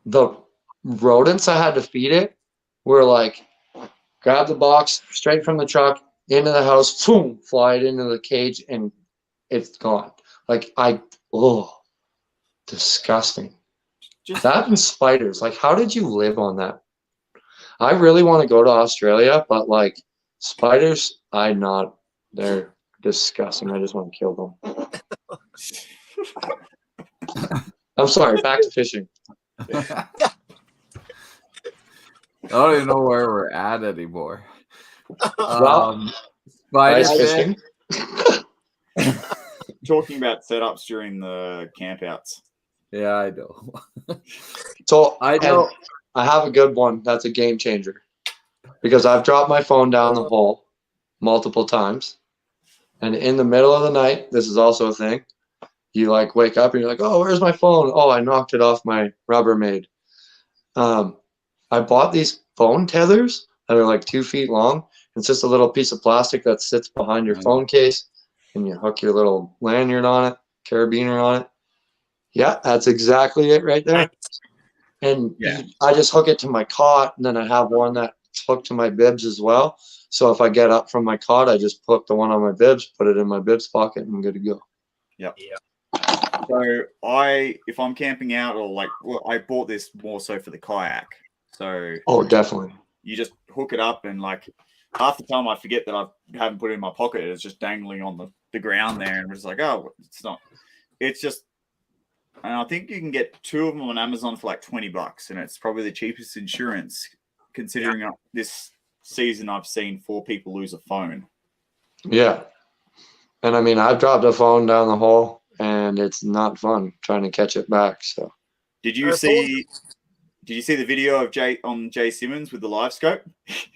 The rodents I had to feed it were like, grab the box straight from the truck into the house, boom, fly it into the cage, and it's gone. Like disgusting. That and spiders. Like, how did you live on that? I really want to go to Australia, but like spiders, they're disgusting. I just want to kill them. I'm sorry, back to fishing. I don't even know where we're at anymore. Spider fishing. Talking about setups during the campouts. Yeah, I know. So I know. I have a good one. That's a game changer, because I've dropped my phone down the hole multiple times, and in the middle of the night, this is also a thing. You like wake up and you're like, "Oh, where's my phone? Oh, I knocked it off my Rubbermaid." I bought these phone tethers that are like 2 feet long. It's just a little piece of plastic that sits behind your phone case, and you hook your little lanyard on it, carabiner on it. Yeah, that's exactly it right there. And I just hook it to my cot, and then I have one that's hooked to my bibs as well. So if I get up from my cot, I just put the one on my bibs, put it in my bibs pocket, and I'm good to go. Yep. Yeah. So if I'm camping out, or I bought this more so for the kayak. So definitely. You just hook it up, and like half the time I forget that I haven't put it in my pocket. It's just dangling on the ground there, and it's like, oh, it's not. It's just, and I think you can get 2 of them on Amazon for like $20, and it's probably the cheapest insurance considering this season I've seen 4 people lose a phone. Yeah, and I mean I've dropped a phone down the hole, and it's not fun trying to catch it back. So, did you see the video of Jay Simmons with the live scope?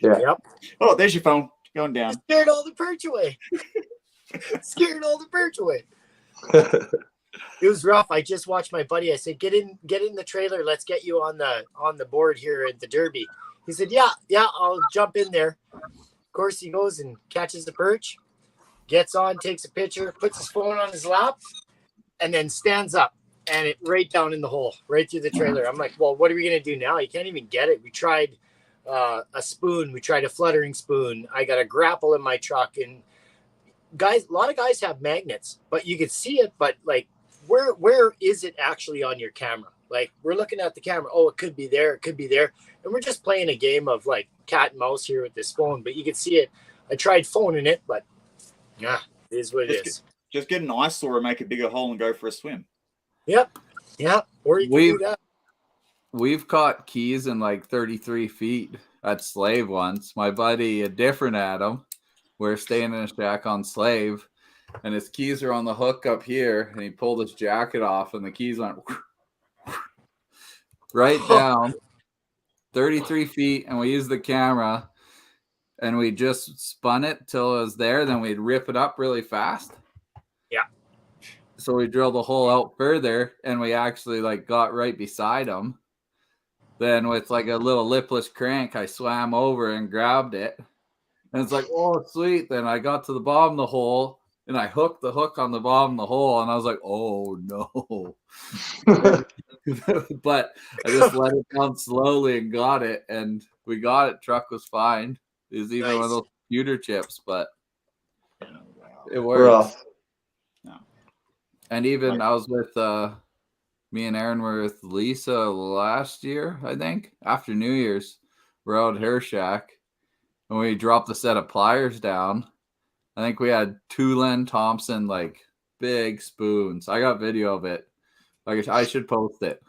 Yeah. Yep. Oh, there's your phone going down. Scared all the perch away. It was rough. I just watched my buddy. I said, "Get in the trailer. Let's get you on the board here at the Derby." He said, "Yeah, I'll jump in there." Of course, he goes and catches the perch, gets on, takes a picture, puts his phone on his lap, and then stands up, and it right down in the hole, right through the trailer. I'm like, "Well, what are we gonna do now? You can't even get it." We tried a spoon. We tried a fluttering spoon. I got a grapple in my truck, and a lot of guys have magnets, but you could see it, but like, where is it actually on your camera? Like, we're looking at the camera. Oh, it could be there. It could be there. And we're just playing a game of like cat and mouse here with this phone, but you can see it. I tried phoning it, but it is what it is. Just get an eyesore and make a bigger hole and go for a swim. Yep. Yeah. Or you can do that. We've caught keys in like 33 feet at Slave once. My buddy, a different Adam, we're staying in a shack on Slave, and his keys are on the hook up here, and he pulled his jacket off, and the keys went right down 33 feet, and we used the camera, and we just spun it till it was there. Then we'd rip it up really fast. Yeah. So we drilled the hole out further, and we actually like got right beside him. Then with like a little lipless crank, I swam over and grabbed it. And it's like, oh, sweet. Then I got to the bottom of the hole, and I hooked the hook on the bottom of the hole, and I was like, oh, no. But I just let it down slowly and got it, and we got it. Truck was fine. It was even one of those computer chips, but it works. Rough. And even I was with me and Aaron were with Lisa last year, I think, after New Year's. We're out at her shack, and we dropped a set of pliers down. I think we had 2 Len Thompson, like, big spoons. I got video of it. Like, I should post it.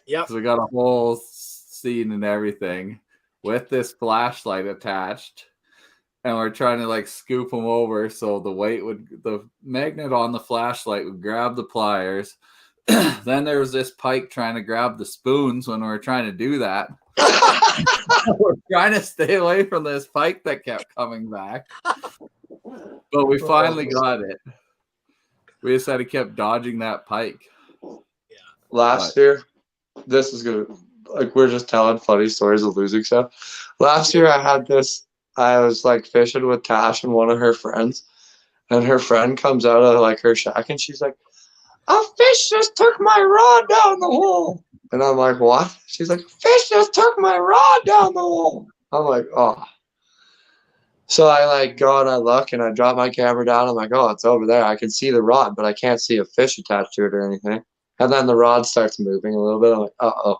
Yeah. So we got a whole scene and everything with this flashlight attached. And we're trying to like scoop them over so the magnet on the flashlight would grab the pliers. Then there was this pike trying to grab the spoons when we were trying to do that. We're trying to stay away from this pike that kept coming back. But we finally got it. We just had to keep dodging that pike. Last year, this is good. Like, we're just telling funny stories of losing stuff. Last year, I was like fishing with Tash and one of her friends, and her friend comes out of like her shack, and she's like, "A fish just took my rod down the hole." And I'm like, "What?" She's like, "Fish just took my rod down the hole." I'm like, "Oh." So I like go and I look and I drop my camera down. I'm like, "Oh, it's over there. I can see the rod, but I can't see a fish attached to it or anything." And then the rod starts moving a little bit. I'm like, "Uh-oh."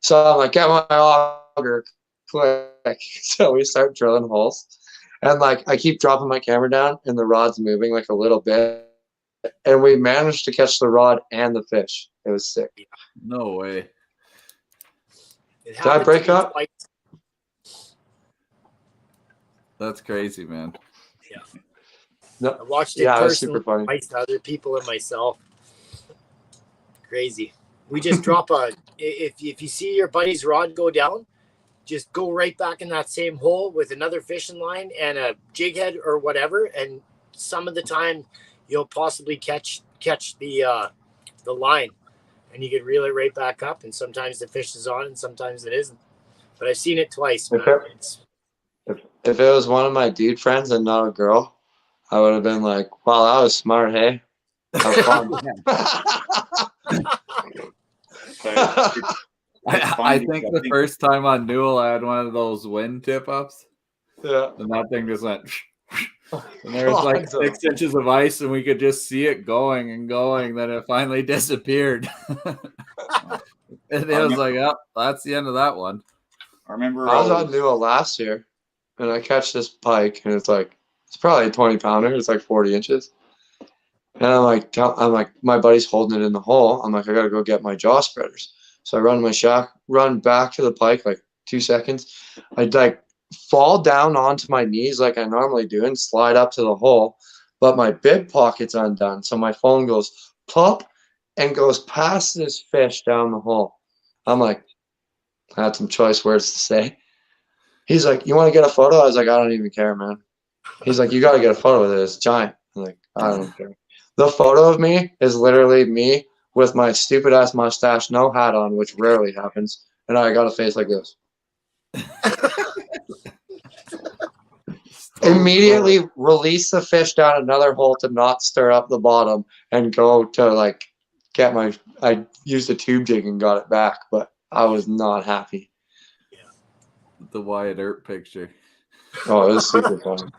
So I'm like, "Get my auger quick." So we start drilling holes. And like I keep dropping my camera down and the rod's moving like a little bit. And we managed to catch the rod and the fish. It was sick. No way. Did I break up? That's crazy, man. Yeah. No. I watched it Yeah, it was personally super funny. twice to other people and myself. Crazy. We just if you see your buddy's rod go down, just go right back in that same hole with another fishing line and a jig head or whatever. And some of the time you'll possibly catch the line, and you can reel it right back up. And sometimes the fish is on and sometimes it isn't. But I've seen it twice. If it was one of my dude friends and not a girl, I would have been like, "Wow, that was smart, hey? Have fun." I think the first time on Newell, I had one of those wind tip-ups. Yeah. And that thing just went... And there was like 6 inches of ice, and we could just see it going and going. Then it finally disappeared. And it was like, oh, that's the end of that one. I remember I was on Newell last year, and I catch this pike, and it's probably a 20-pounder. It's like 40 inches. And I'm like, my buddy's holding it in the hole. I'm like, I gotta go get my jaw spreaders. So I run to my shack, run back to the pike, like 2 seconds. I'd like fall down onto my knees like I normally do and slide up to the hole, but my bib pocket's undone. So my phone goes plop and goes past this fish down the hole. I'm like, I had some choice words to say. He's like, "You want to get a photo?" I was like, "I don't even care, man." He's like, "You got to get a photo of it. It's giant." I'm like, "I don't care." The photo of me is literally me with my stupid ass mustache, no hat on, which rarely happens, and I got a face like this. Immediately release the fish down another hole to not stir up the bottom and go to like get I used a tube jig and got it back, but I was not happy. The Wyatt Earp picture. Oh, it was super funny.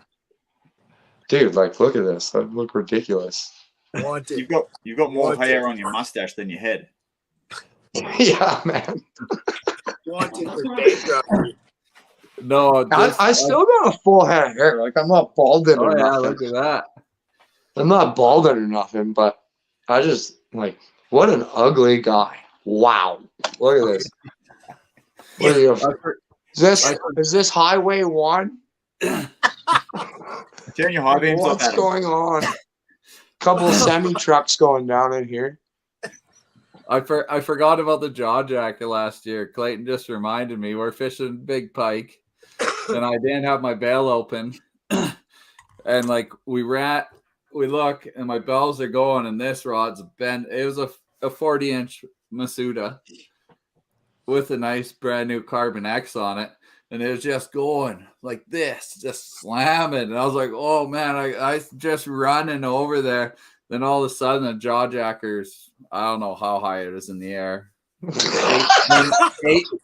Dude, like, look at this. I look ridiculous. You've got more hair on your mustache than your head. Yeah, man. Wanted for bankruptcy. No, I still got a full head of hair. Like, I'm not balding or nothing. Look at that. I'm not balding or nothing, but I just, like, what an ugly guy. Wow. Look at this. What are you, is this Highway 1? Turn your high beams off. What's going on? Couple of semi trucks going down in here. I forgot about the jaw jacket last year. Clayton just reminded me we're fishing big pike, and I didn't have my bail open. And like we look, and my bells are going, and this rod's bent. It was a 40-inch Masuda with a nice brand new Carbon X on it. And it was just going like this, just slamming. And I was like, oh man, I just running over there. Then all of a sudden, the jaw jackers, I don't know how high it is in the air,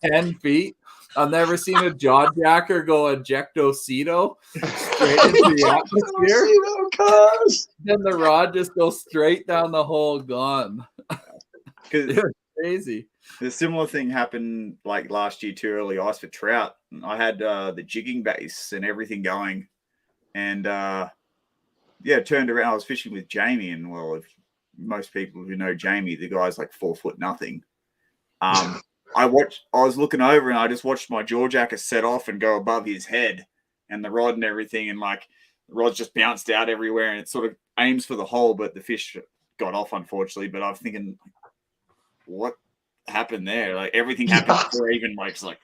10 feet. I've never seen a jaw jacker go ejectocito straight into the atmosphere. Then the rod just goes straight down the whole gun. It was crazy. The similar thing happened like last year too, early ice for trout. I had the jigging base and everything going, and turned around. I was fishing with Jamie, and well, if most people who know Jamie, the guy's like 4 foot nothing. I was looking over, and I just watched my jaw jacker set off and go above his head, and the rod and everything, and like the rod's just bounced out everywhere, and it sort of aims for the hole, but the fish got off unfortunately. But I'm thinking, what happened there? Like everything happened before even Mike's like,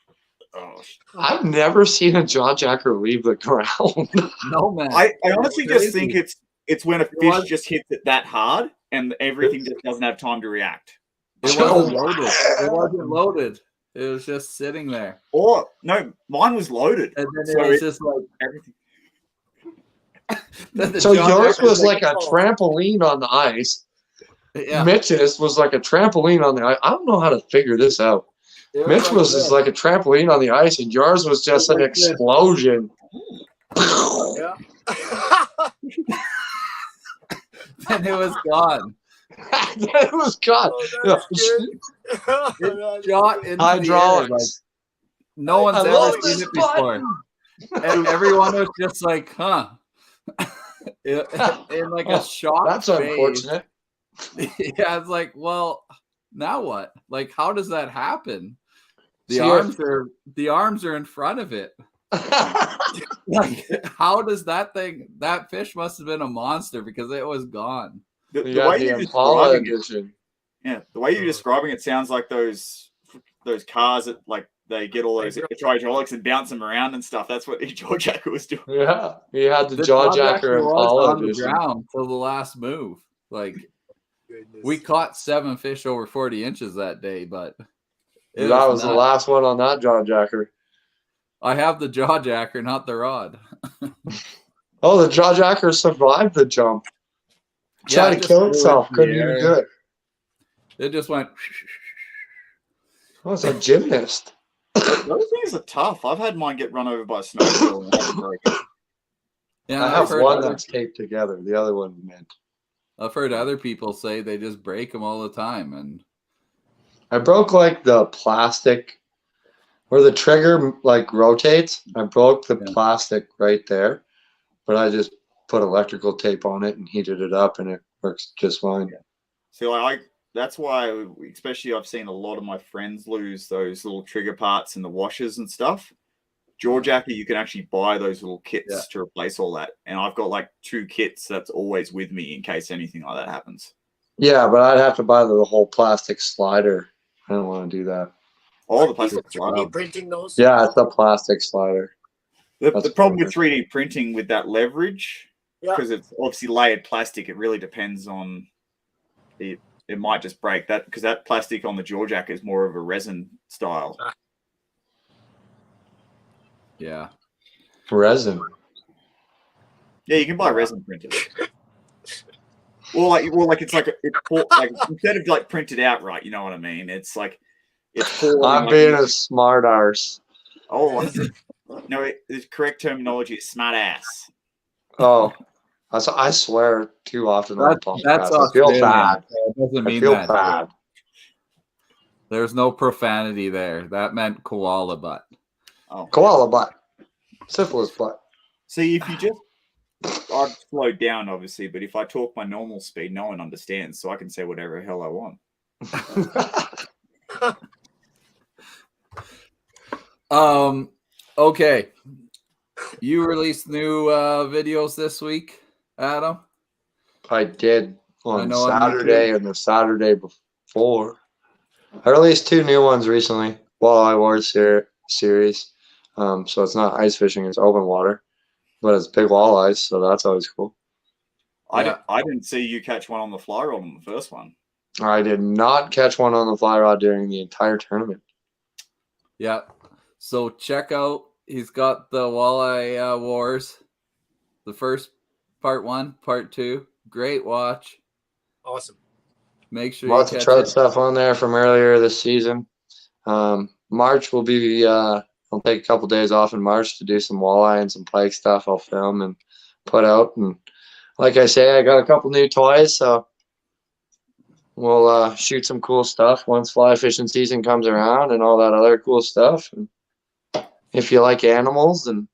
oh. I've never seen a jaw jacker leave the ground. No man. I honestly just think it's when a fish just hits it that hard and everything just doesn't have time to react. It wasn't loaded. It wasn't loaded. It was just sitting there. Or no, mine was loaded. And then it was just like everything. So yours was like a trampoline on the ice. Yeah. Mitch's was like a trampoline on the ice. I don't know how to figure this out. Mitch was just like a trampoline on the ice, and yours was just an explosion. Yeah. Then it was gone. It was gone. Oh, It shot into Hydraulics. the air. Like, no one's ever seen it before. And everyone was just like, huh. In like a shock. That's phase. unfortunate. Yeah, it's like, well, now what? Like, how does that happen? The arms are in front of it. Like, how does that fish must have been a monster because it was gone. The way you're describing it, the way you're describing it sounds like those cars that like they get all those hydraulics and bounce them around and stuff. That's what the jaw jacker was doing. Yeah, he had the jaw jacker on the ground till the last move. Like, we caught 7 fish over 40 inches that day, but that was the last one on that jaw jacker. I have the jaw jacker, not the rod. Oh, the jaw jacker survived the jump. Tried to kill itself. Couldn't even do it. It just went. Oh, it's a gymnast. Those things are tough. I've had mine get run over by a snowball and had it broken. Yeah, I have one that's taped together. The other one meant. I've heard other people say they just break them all the time, and I broke like the plastic where the trigger like rotates. I broke the plastic right there, but I just put electrical tape on it and heated it up, and it works just fine. So that's why, especially I've seen a lot of my friends lose those little trigger parts and the washers and stuff. Jaw jacker, you can actually buy those little kits to replace all that. And I've got like 2 kits that's always with me in case anything like that happens. Yeah, but I'd have to buy the whole plastic slider. I don't want to do that. Oh, the plastic slider. 3D printing those? Yeah, it's a plastic slider. The problem with 3D printing with that leverage, because it's obviously layered plastic, it really depends on it. It might just break that because that plastic on the jaw jacker is more of a resin style. Yeah. Resin. Yeah, you can buy resin printers. Like it's like instead of like printed out, right? You know what I mean? It's like it's. I'm being a smart arse. Oh no! The correct terminology is smart ass. Oh, I swear too often on the podcast. That's I feel bad. It doesn't mean I feel that. bad. There's no profanity there. That meant koala butt. Oh, koala butt. Syphilis butt. See, if you just, I'd slow down, obviously, but if I talk my normal speed, no one understands, so I can say whatever the hell I want. Okay. You released new videos this week, Adam? I did on Saturday and the Saturday before. I released 2 new ones recently while I wore series. So it's not ice fishing; it's open water, but it's big walleyes, so that's always cool. Yeah. I didn't see you catch one on the fly rod on the first one. I did not catch one on the fly rod during the entire tournament. Yeah. So check out, he's got the Walleye Wars, the first part 1, part 2. Great watch. Awesome. Make sure Lots you of catch trout it. stuff on there from earlier this season. March will be, I'll take a couple days off in March to do some walleye and some pike stuff. I'll film and put out. And like I say, I got a couple new toys, so we'll shoot some cool stuff once fly fishing season comes around and all that other cool stuff. And if you like animals, and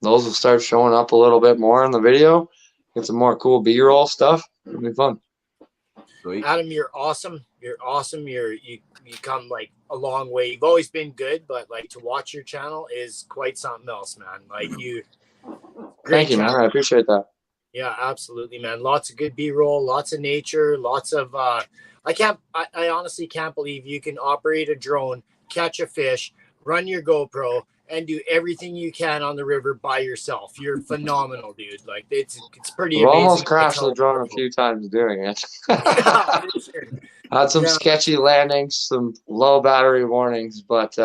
those will start showing up a little bit more in the video. Get some more cool B-roll stuff. It'll be fun. Sweet. Adam, you're awesome. You're awesome. You come like a long way. You've always been good, but like to watch your channel is quite something else, man. Like you, Thank you, man. I appreciate that. Yeah, absolutely, man. Lots of good B-roll, lots of nature, lots of I honestly can't believe you can operate a drone, catch a fish, run your GoPro, and do everything you can on the river by yourself. You're phenomenal, dude. Like it's pretty I've amazing. almost crashed the drone a few times doing it. Yeah, for sure. Had some sketchy landings, some low battery warnings, but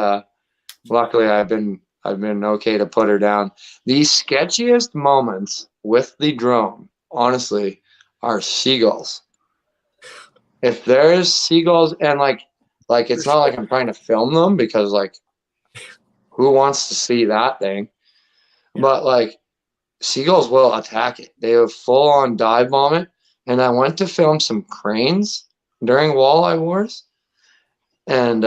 luckily I've been okay to put her down. The sketchiest moments with the drone, honestly, are seagulls. If there's seagulls, and like it's not like I'm trying to film them, because like who wants to see that thing? But like seagulls will attack it. They have full on dive bomb it. And I went to film some cranes during walleye wars, and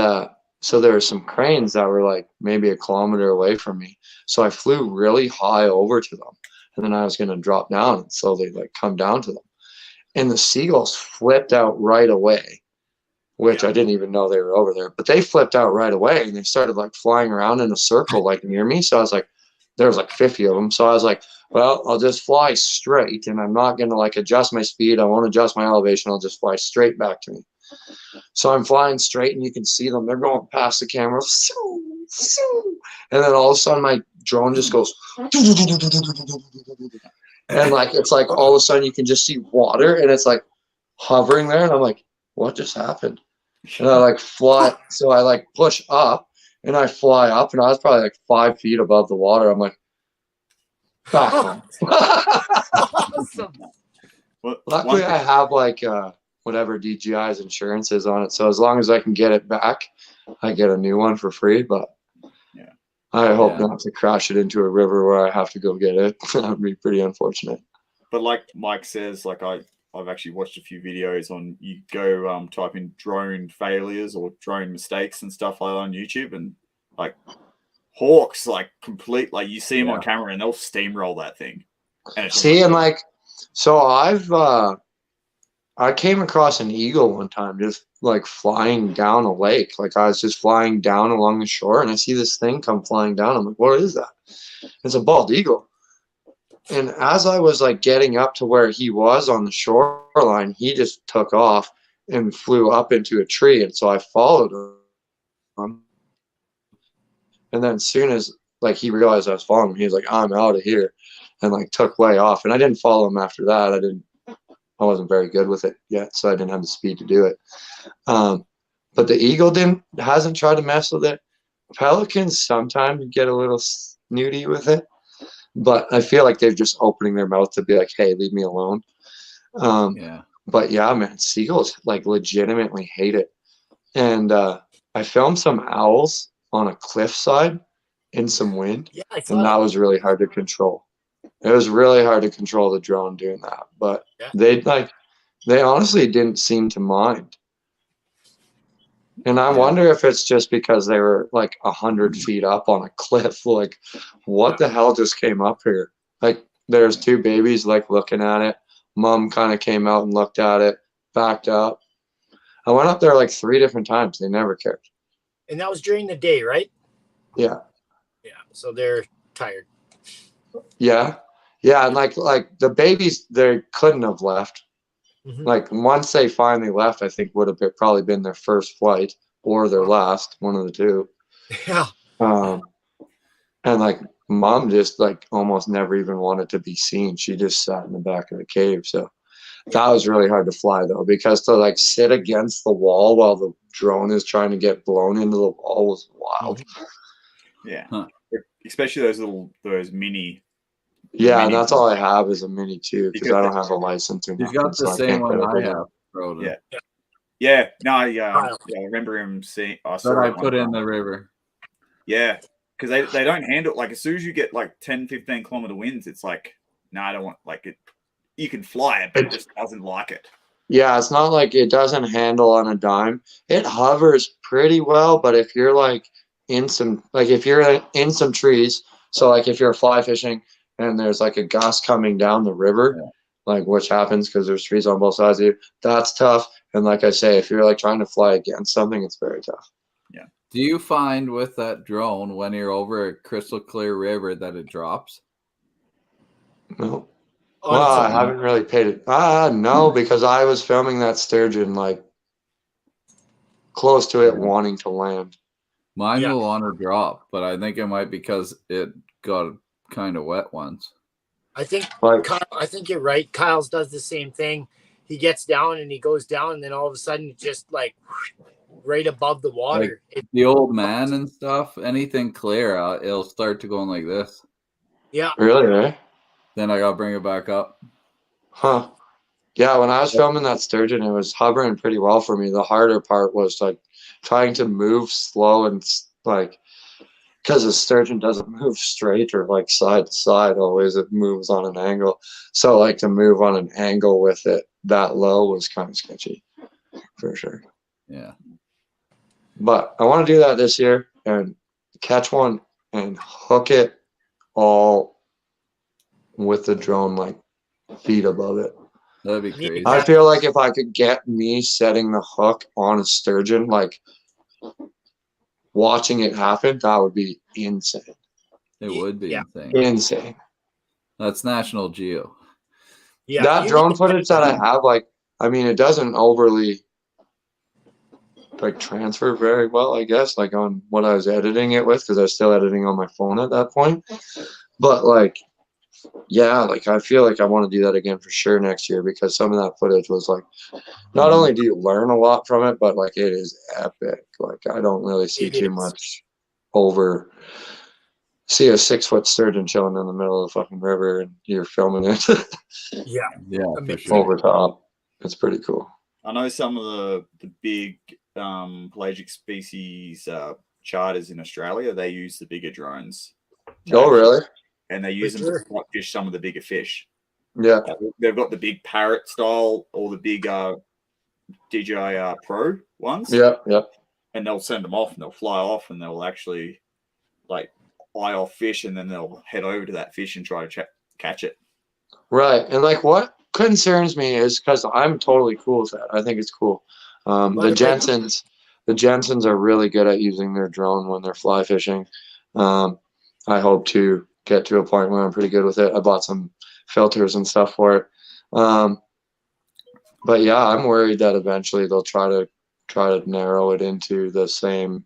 so there were some cranes that were like maybe a kilometer away from me. So I flew really high over to them, and then I was going to drop down and slowly like come down to them. And the seagulls flipped out right away, which I didn't even know they were over there. But they flipped out right away, and they started like flying around in a circle like near me. So I was like, there was like 50 of them. So I was like, well, I'll just fly straight, and I'm not going to like adjust my speed. I won't adjust my elevation. I'll just fly straight back to me. So I'm flying straight, and you can see them. They're going past the camera. And then all of a sudden my drone just goes. And like it's like all of a sudden you can just see water, and it's like hovering there. And I'm like, what just happened? And I like fly. So I like push up, and I fly up, and I was probably like 5 feet above the water. I'm like, back home. Awesome. Luckily, I have like whatever DJI's insurance is on it. So as long as I can get it back, I get a new one for free. But yeah, I hope not to crash it into a river where I have to go get it. That would be pretty unfortunate. But like Mike says, like I've actually watched a few videos on, you go type in drone failures or drone mistakes and stuff like that on YouTube, and like hawks, like complete, like you see them on camera and they'll steamroll that thing. And see, and like, so I came across an eagle one time just like flying down a lake. Like I was just flying down along the shore, and I see this thing come flying down. I'm like, what is that? It's a bald eagle. And as I was like getting up to where he was on the shoreline, he just took off and flew up into a tree. And so I followed him. And then as soon as like he realized I was following him, he was like, I'm out of here, and like took way off. And I didn't follow him after that. I wasn't very good with it yet, so I didn't have the speed to do it. But the eagle hasn't tried to mess with it. Pelicans sometimes get a little snooty with it, but I feel like they're just opening their mouth to be like, hey, leave me alone. But yeah, man, seagulls like legitimately hate it. And I filmed some owls on a cliffside in some wind, and that was really hard to control. It was really hard to control the drone doing that, but they honestly didn't seem to mind. And I wonder if it's just because they were like 100 feet up on a cliff. Like, what the hell just came up here? Like, there's 2 babies like looking at it. Mom kind of came out and looked at it, backed up. I went up there like 3 different times. They never cared. And that was during the day, right? Yeah. Yeah. So they're tired. Yeah. Yeah. And like the babies, they couldn't have left. Mm-hmm. Like once they finally left, I think would have probably been their first flight or their last, one of the two. Yeah. And like mom just like almost never even wanted to be seen. She just sat in the back of the cave. So that was really hard to fly though, because to like sit against the wall while the drone is trying to get blown into the wall was wild. Yeah. Huh. Especially those mini. Yeah, mini and that's all I have is a Mini too, because I Because don't have a license or He's nothing. got the so I same can't one get a I big have, one. Roden, Yeah. Yeah. No, yeah, Kyle. I remember him seeing. I that saw I it one put in time. the river. Yeah, because they don't handle like as soon as you get like 10, 15 kilometer winds, it's like no, I don't want like it. You can fly it, but it just doesn't like it. Yeah, it's not like it doesn't handle on a dime. It hovers pretty well, but if you're like in some if you're in some trees, so like if you're fly fishing and there's like a gust coming down the river, Yeah. like which happens because there's trees on both sides of you, that's tough. And like I say, if you're like trying to fly against something, it's very tough. Yeah. Do you find with that drone when you're over a crystal clear river that it drops? No. On Well, its I own. haven't really paid it. No, because I was filming that sturgeon like close to it wanting to land. Mine Yeah. will want to drop, but I think it might because it got kind of wet once. I think Like I think you're right. Kyle's does the same thing. He gets down and he goes down, and then all of a sudden, just like right above the water. The old man and stuff, anything clear, it'll start to going like this. Yeah. really, eh? Then I gotta bring it back up. Huh. Yeah, when I was filming that sturgeon, it was hovering pretty well for me. The harder part was like trying to move slow and like because the sturgeon doesn't move straight or like side to side always, it moves on an angle. So like to move on an angle with it that low was kind of sketchy for sure. Yeah. But I want to do that this year and catch one and hook it all with the drone like feet above it. That'd be crazy. I feel like if I could get me setting the hook on a sturgeon, like watching it happen, that would be insane. It would be Yeah. insane. Insane. That's National Geo. Yeah. That drone footage that I have, like, I mean, it doesn't overly like transfer very well, I guess, like on what I was editing it with, because I was still editing on my phone at that point. But like, yeah, like I feel like I want to do that again for sure next year, because some of that footage was like, not only do you learn a lot from it, but like it is epic. Like I don't really see too much see a 6-foot sturgeon chilling in the middle of the fucking river and you're filming it. Yeah. Yeah, for sure. Over top. It's pretty cool. I know some of the big pelagic species charters in Australia, they use the bigger drones. Oh, really? And they use them to spot fish some of the bigger fish. Yeah. They've got the big parrot style or the big DJI Pro ones. Yeah, yeah. And they'll send them off and they'll fly off and they'll actually like eye off fish and then they'll head over to that fish and try to catch it. Right. And like what concerns me is because I'm totally cool with that. I think it's cool. The Jensens are really good at using their drone when they're fly fishing. I hope to get to a point where I'm pretty good with it. I bought some filters and stuff for it. But yeah, I'm worried that eventually they'll try to narrow it into the same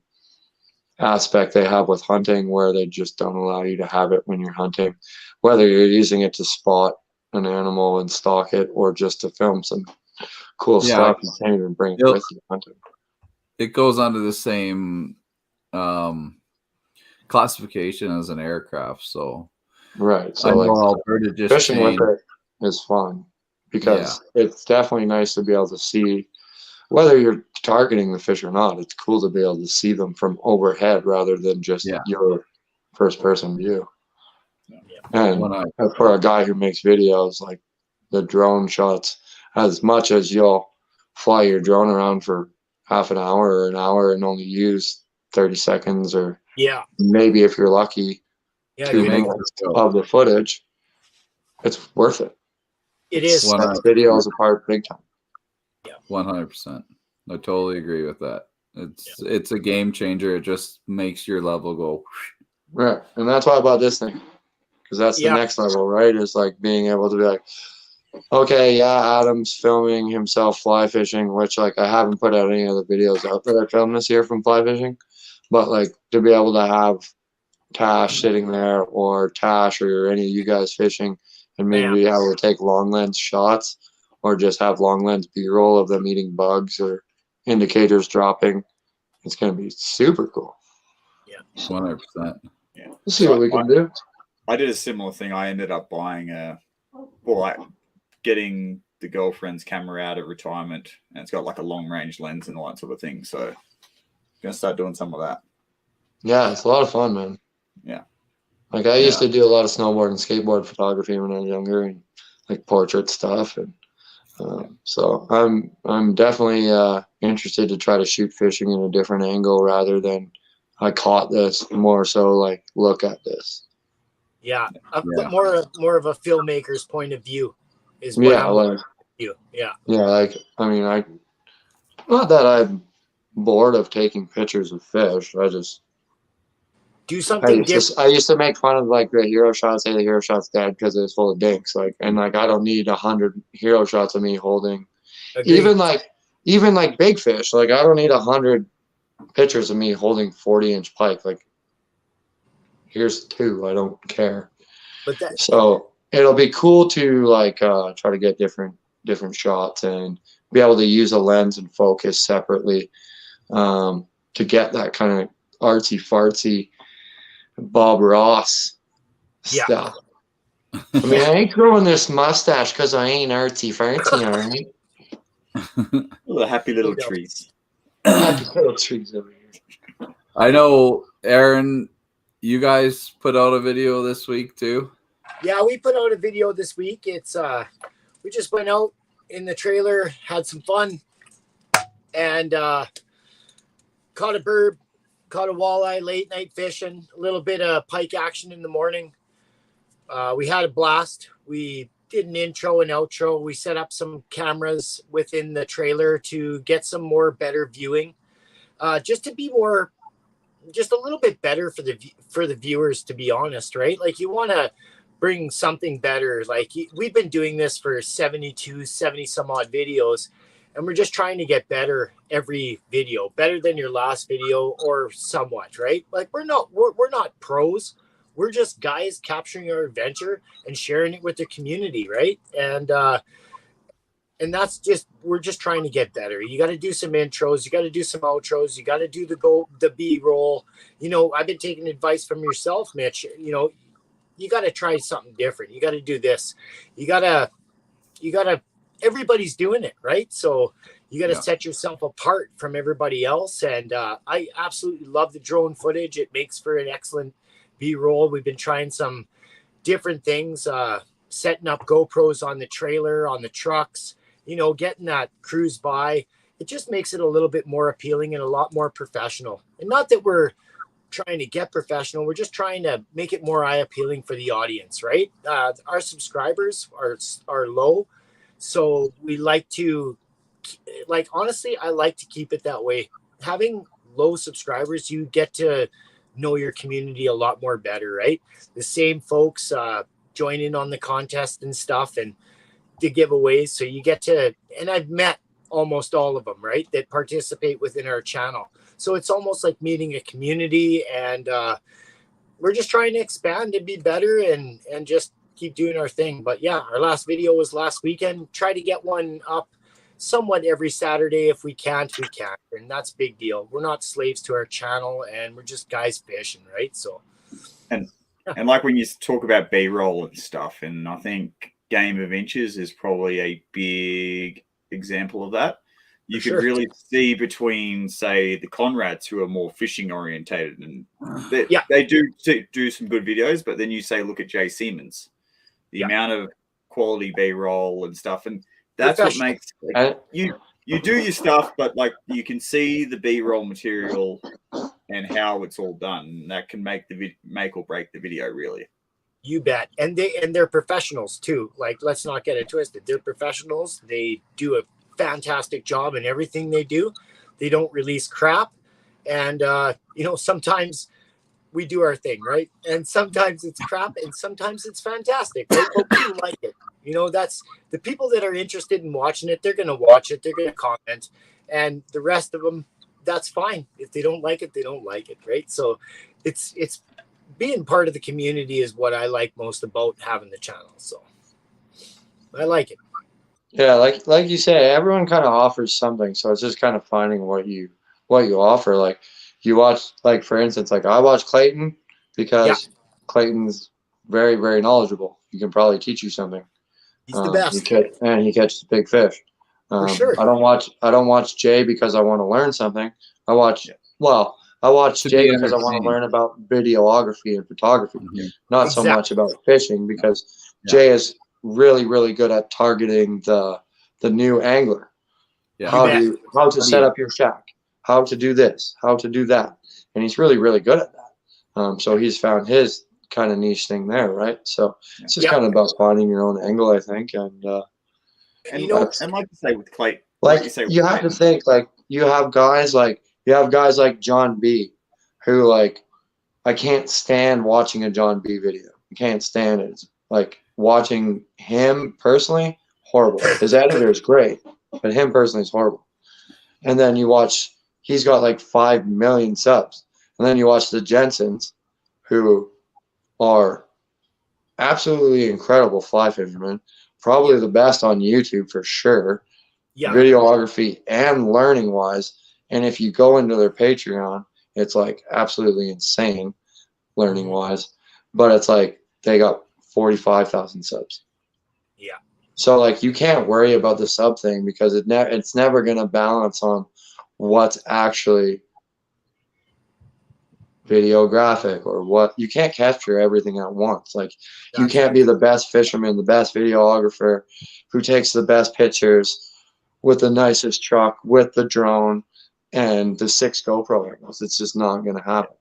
aspect they have with hunting, where they just don't allow you to have it when you're hunting, whether you're using it to spot an animal and stalk it or just to film some cool stuff. You can't even bring it with you hunting. It goes under the same classification as an aircraft, so right. So like Alberta just fishing with it is fun because it's definitely nice to be able to see whether you're targeting the fish or not. It's cool to be able to see them from overhead rather than just your first person view. And for a guy who makes videos, like the drone shots, as much as you'll fly your drone around for half an hour or an hour and only use 30 seconds or maybe if you're lucky 2 minutes of the footage, it's worth it. It is. Sets videos apart big time. 100%. I totally agree with that. It's a game changer. It just makes your level go. Right. And that's why I bought this thing. Because that's the next level, right? Is like being able to be like, okay, Adam's filming himself fly fishing, which like I haven't put out any other videos out that I filmed this year from fly fishing. But like to be able to have Tash sitting there, or Tash or any of you guys fishing, and maybe be able to take long lens shots, or just have long lens B-roll of them eating bugs or indicators dropping. It's going to be super cool. Yeah, 100%. Yeah, we'll see what we can do. I did a similar thing. I ended up buying getting the girlfriend's camera out of retirement, and it's got like a long range lens and all that sort of thing. So, gonna start doing some of that. Yeah, it's a lot of fun, man. Yeah. Like I used to do a lot of snowboard and skateboard photography when I was younger, and like portrait stuff, and so I'm definitely interested to try to shoot fishing in a different angle rather than I caught this, more so like look at this. Yeah, more of a filmmaker's point of view is what Yeah, I'm like looking at you. Yeah, like I mean, not that I'm bored of taking pictures of fish. I just do something different. I used to make fun of like the hero shots, say the hero shot's dead because it's full of dinks. Like, and like I don't need 100 hero shots of me holding, even like big fish. Like I don't need 100 pictures of me holding 40-inch pike. Like, here's 2. I don't care. So it'll be cool to like try to get different shots and be able to use a lens and focus separately to get that kind of artsy fartsy Bob Ross stuff. I mean, I ain't growing this mustache because I ain't artsy fartsy, all right? The happy little trees. Happy little trees over here. I know, Aaron, you guys put out a video this week too. Yeah, we put out a video this week. It's we just went out in the trailer, had some fun, and caught a bird, caught a walleye, late night fishing, a little bit of pike action in the morning. We had a blast. We did an intro and outro. We set up some cameras within the trailer to get some more better viewing, just to be more, just a little bit better for the viewers, to be honest, right? Like you want to bring something better. Like we've been doing this for 70 some odd videos, and we're just trying to get better every video, better than your last video or somewhat, right? Like we're not pros. We're just guys capturing our adventure and sharing it with the community, right? And that's just, we're just trying to get better. You got to do some intros, you got to do some outros, you got to do the B-roll. You know, I've been taking advice from yourself, Mitch. You know, you got to try something different. You got to do this. You got to, everybody's doing it, right? So you got to set yourself apart from everybody else. And I absolutely love the drone footage. It makes for an excellent B-roll. We've been trying some different things, setting up GoPros on the trailer, on the trucks, you know, getting that cruise by. It just makes it a little bit more appealing and a lot more professional. And not that we're trying to get professional, we're just trying to make it more eye appealing for the audience, right? Our subscribers are low, so we like to, like, honestly, I like to keep it that way. Having low subscribers, you get to know your community a lot more better, right? The same folks join in on the contest and stuff and the giveaways, so you get to, and I've met almost all of them, right, that participate within our channel. So it's almost like meeting a community, and we're just trying to expand and be better and just keep doing our thing. But yeah, our last video was last weekend. Try to get one up somewhat every Saturday. If we can't, we can't. And that's a big deal. We're not slaves to our channel, and we're just guys fishing, right? So and like when you talk about B-roll and stuff, and I think Game of Inches is probably a big example of that. You could really see between, say, the Conrads, who are more fishing orientated, and they do some good videos. But then you say, look at Jay Siemens, the amount of quality B-roll and stuff, and that's what makes you do your stuff. But like you can see the B-roll material and how it's all done. And that can make or break the video, really. You bet. And they're professionals too. Like, let's not get it twisted. They're professionals. They do a fantastic job in everything they do. They don't release crap. And you know, sometimes we do our thing, right? And sometimes it's crap and sometimes it's fantastic, right? But we like it. You know, that's the people that are interested in watching it. They're going to watch it. They're going to comment. And the rest of them, that's fine. If they don't like it, they don't like it, right? So it's being part of the community is what I like most about having the channel. So I like it. Yeah, like you say, everyone kind of offers something, so it's just kind of finding what you offer. Like you watch, like for instance, like I watch Clayton because Clayton's very, very knowledgeable. He can probably teach you something. He's the best. He catches big fish. For sure. I don't watch Jay because I want to learn something. I watch Jay because I want to learn about videography and photography, not so much about fishing, because Jay is really, really good at targeting the new angler. Yeah. How to set up your shack, how to do this, how to do that, and he's really, really good at that. So he's found his kind of niche thing there, right? So it's just kind of about finding your own angle, I think, and you know, and like you say with Clayton, you have to think, like you have guys like John B, who, like, I can't stand watching a John B video. I can't stand it. It's like watching him personally, horrible. His editor is great, but him personally is horrible. And then you watch, he's got like 5 million subs. And then you watch the Jensens, who are absolutely incredible fly fishermen, probably the best on YouTube for sure, videography and learning wise. And if you go into their Patreon, it's like absolutely insane learning wise, but it's like they got 45,000 subs. Yeah. So like you can't worry about the sub thing, because it's never going to balance on what's actually videographic, or what you can't capture everything at once. Like you can't be the best fisherman, the best videographer who takes the best pictures with the nicest truck, with the drone and the 6 GoPro angles. It's just not going to happen.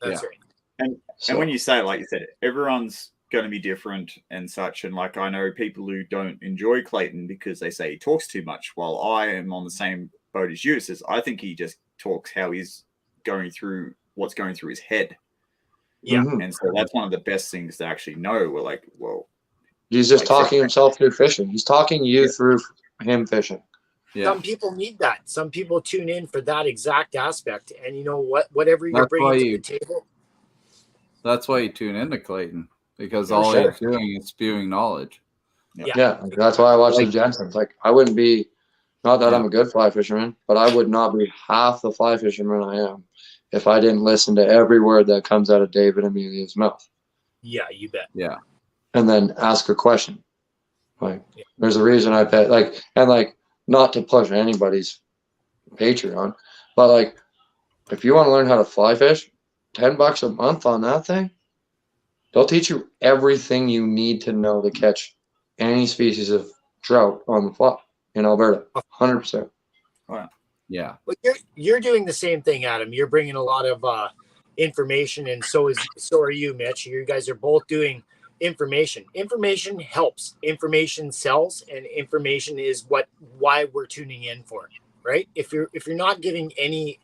That's right. And when you say, like you said, everyone's going to be different and such. And like I know people who don't enjoy Clayton because they say he talks too much, while I am on the same boat as you. Says I think he just talks how he's going through what's going through his head. Yeah. And so that's one of the best things to actually know. We're like, well, he's just talking himself through fishing. He's talking you through him fishing. Yeah. Some people need that. Some people tune in for that exact aspect. And you know what? Whatever you're bringing to the table. That's why you tune into Clayton, because all he's doing is spewing knowledge. Yeah. That's why I watch the Jensens. Like I wouldn't be, not that I'm a good fly fisherman, but I would not be half the fly fisherman I am if I didn't listen to every word that comes out of David Amelia's mouth. Yeah, you bet. Yeah. And then ask a question. Like there's a reason I pay, like not to push anybody's Patreon, but like if you want to learn how to fly fish, $10 a month on that thing, they'll teach you everything you need to know to catch any species of trout on the fly in Alberta. 100%. Wow. Yeah. Well, you're doing the same thing, Adam. You're bringing a lot of information, and so are you, Mitch. You guys are both doing information. Information helps. Information sells, and information is why we're tuning in for, right? If you're not giving any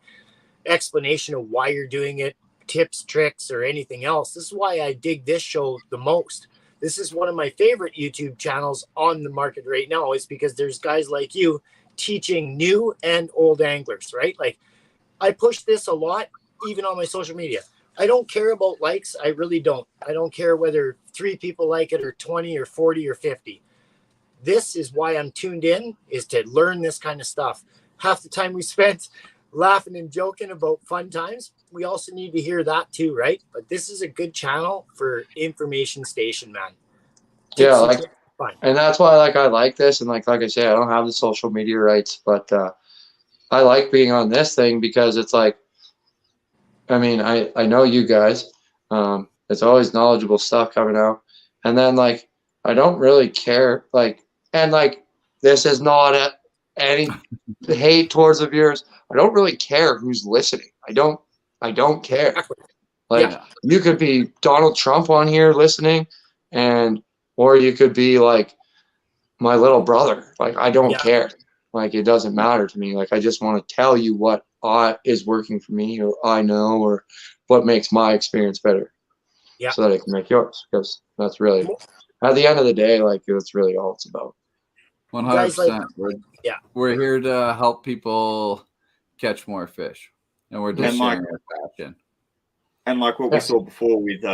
explanation of why you're doing it, tips, tricks, or anything else, this is why I dig this show the most. This is one of my favorite YouTube channels on the market right now, is because there's guys like you teaching new and old anglers, right? Like I push this a lot, even on my social media. I don't care about likes. I really don't. I don't care whether 3 people like it or 20 or 40 or 50. This is why I'm tuned in, is to learn this kind of stuff. Half the time we spent laughing and joking about fun times, we also need to hear that too, right? But this is a good channel for information station, man. Yeah, and that's why I like this, and like I say, I don't have the social media rights, but I like being on this thing because it's like, I mean, I know you guys. It's always knowledgeable stuff coming out, and then like I don't really care, and this is not any hate towards the viewers. I don't really care who's listening. I don't care. You could be Donald Trump on here listening, or you could be like my little brother. Like I don't care. Like it doesn't matter to me. Like I just want to tell you what is working for me, or I know, or what makes my experience better. Yeah. So that I can make yours, because that's really, at the end of the day, like that's really all it's about. 100%. We're here to help people catch more fish, and we're just sharing our passion. And like what we saw before with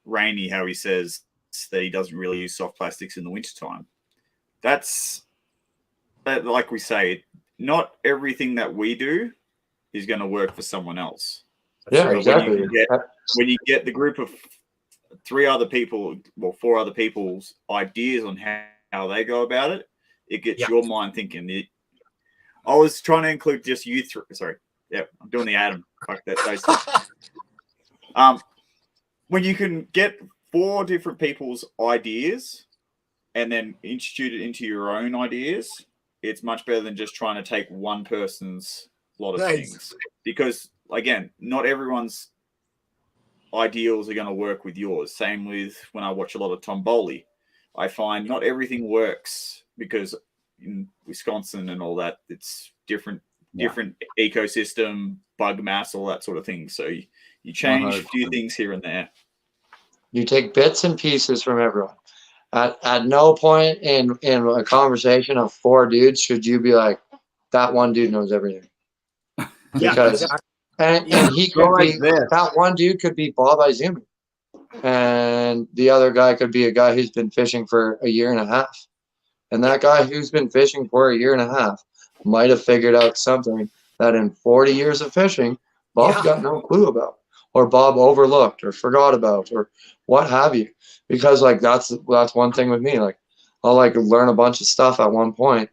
Rainey, how he says that he doesn't really use soft plastics in the wintertime. That's like we say, not everything that we do is going to work for someone else. Yeah, exactly. When you get the group of 4 other people's ideas on how they go about it, it gets your mind thinking. I was trying to include just you three. Sorry. Yeah, I'm doing the Adam. Fuck that. When you can get 4 different people's ideas and then institute it into your own ideas, it's much better than just trying to take one person's lot of things. Because, again, not everyone's ideals are going to work with yours. Same with when I watch a lot of Tom Bowley. I find not everything works because in Wisconsin and all that, it's different ecosystem, bug mass, all that sort of thing. So you change a few things here and there. You take bits and pieces from everyone. At no point in a conversation of 4 dudes should you be like, that one dude knows everything. Because and he could be that one dude could be Bob Izumi. And the other guy could be a guy who's been fishing for a year and a half. And that guy who's been fishing for a year and a half might have figured out something that in 40 years of fishing, Bob's got no clue about, or Bob overlooked or forgot about, or what have you. Because like that's one thing with me. Like I'll like learn a bunch of stuff at one point,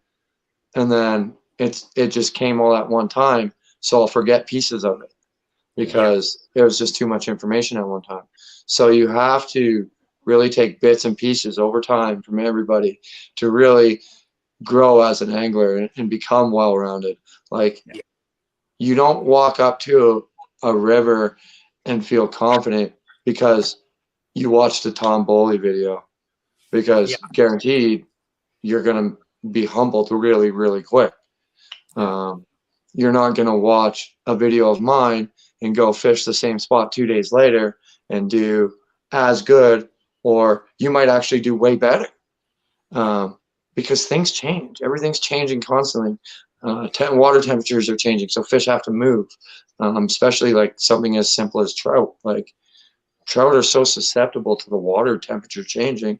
and then it just came all at one time. So I'll forget pieces of it because it was just too much information at one time. So you have to really take bits and pieces over time from everybody to really grow as an angler and become well-rounded. Like you don't walk up to a river and feel confident because you watched a Tom Bowley video, because guaranteed you're going to be humbled really, really quick. You're not going to watch a video of mine and go fish the same spot 2 days later and do as good, or you might actually do way better, because things change. Everything's changing constantly. Water temperatures are changing, so fish have to move, especially like something as simple as trout. Like trout are so susceptible to the water temperature changing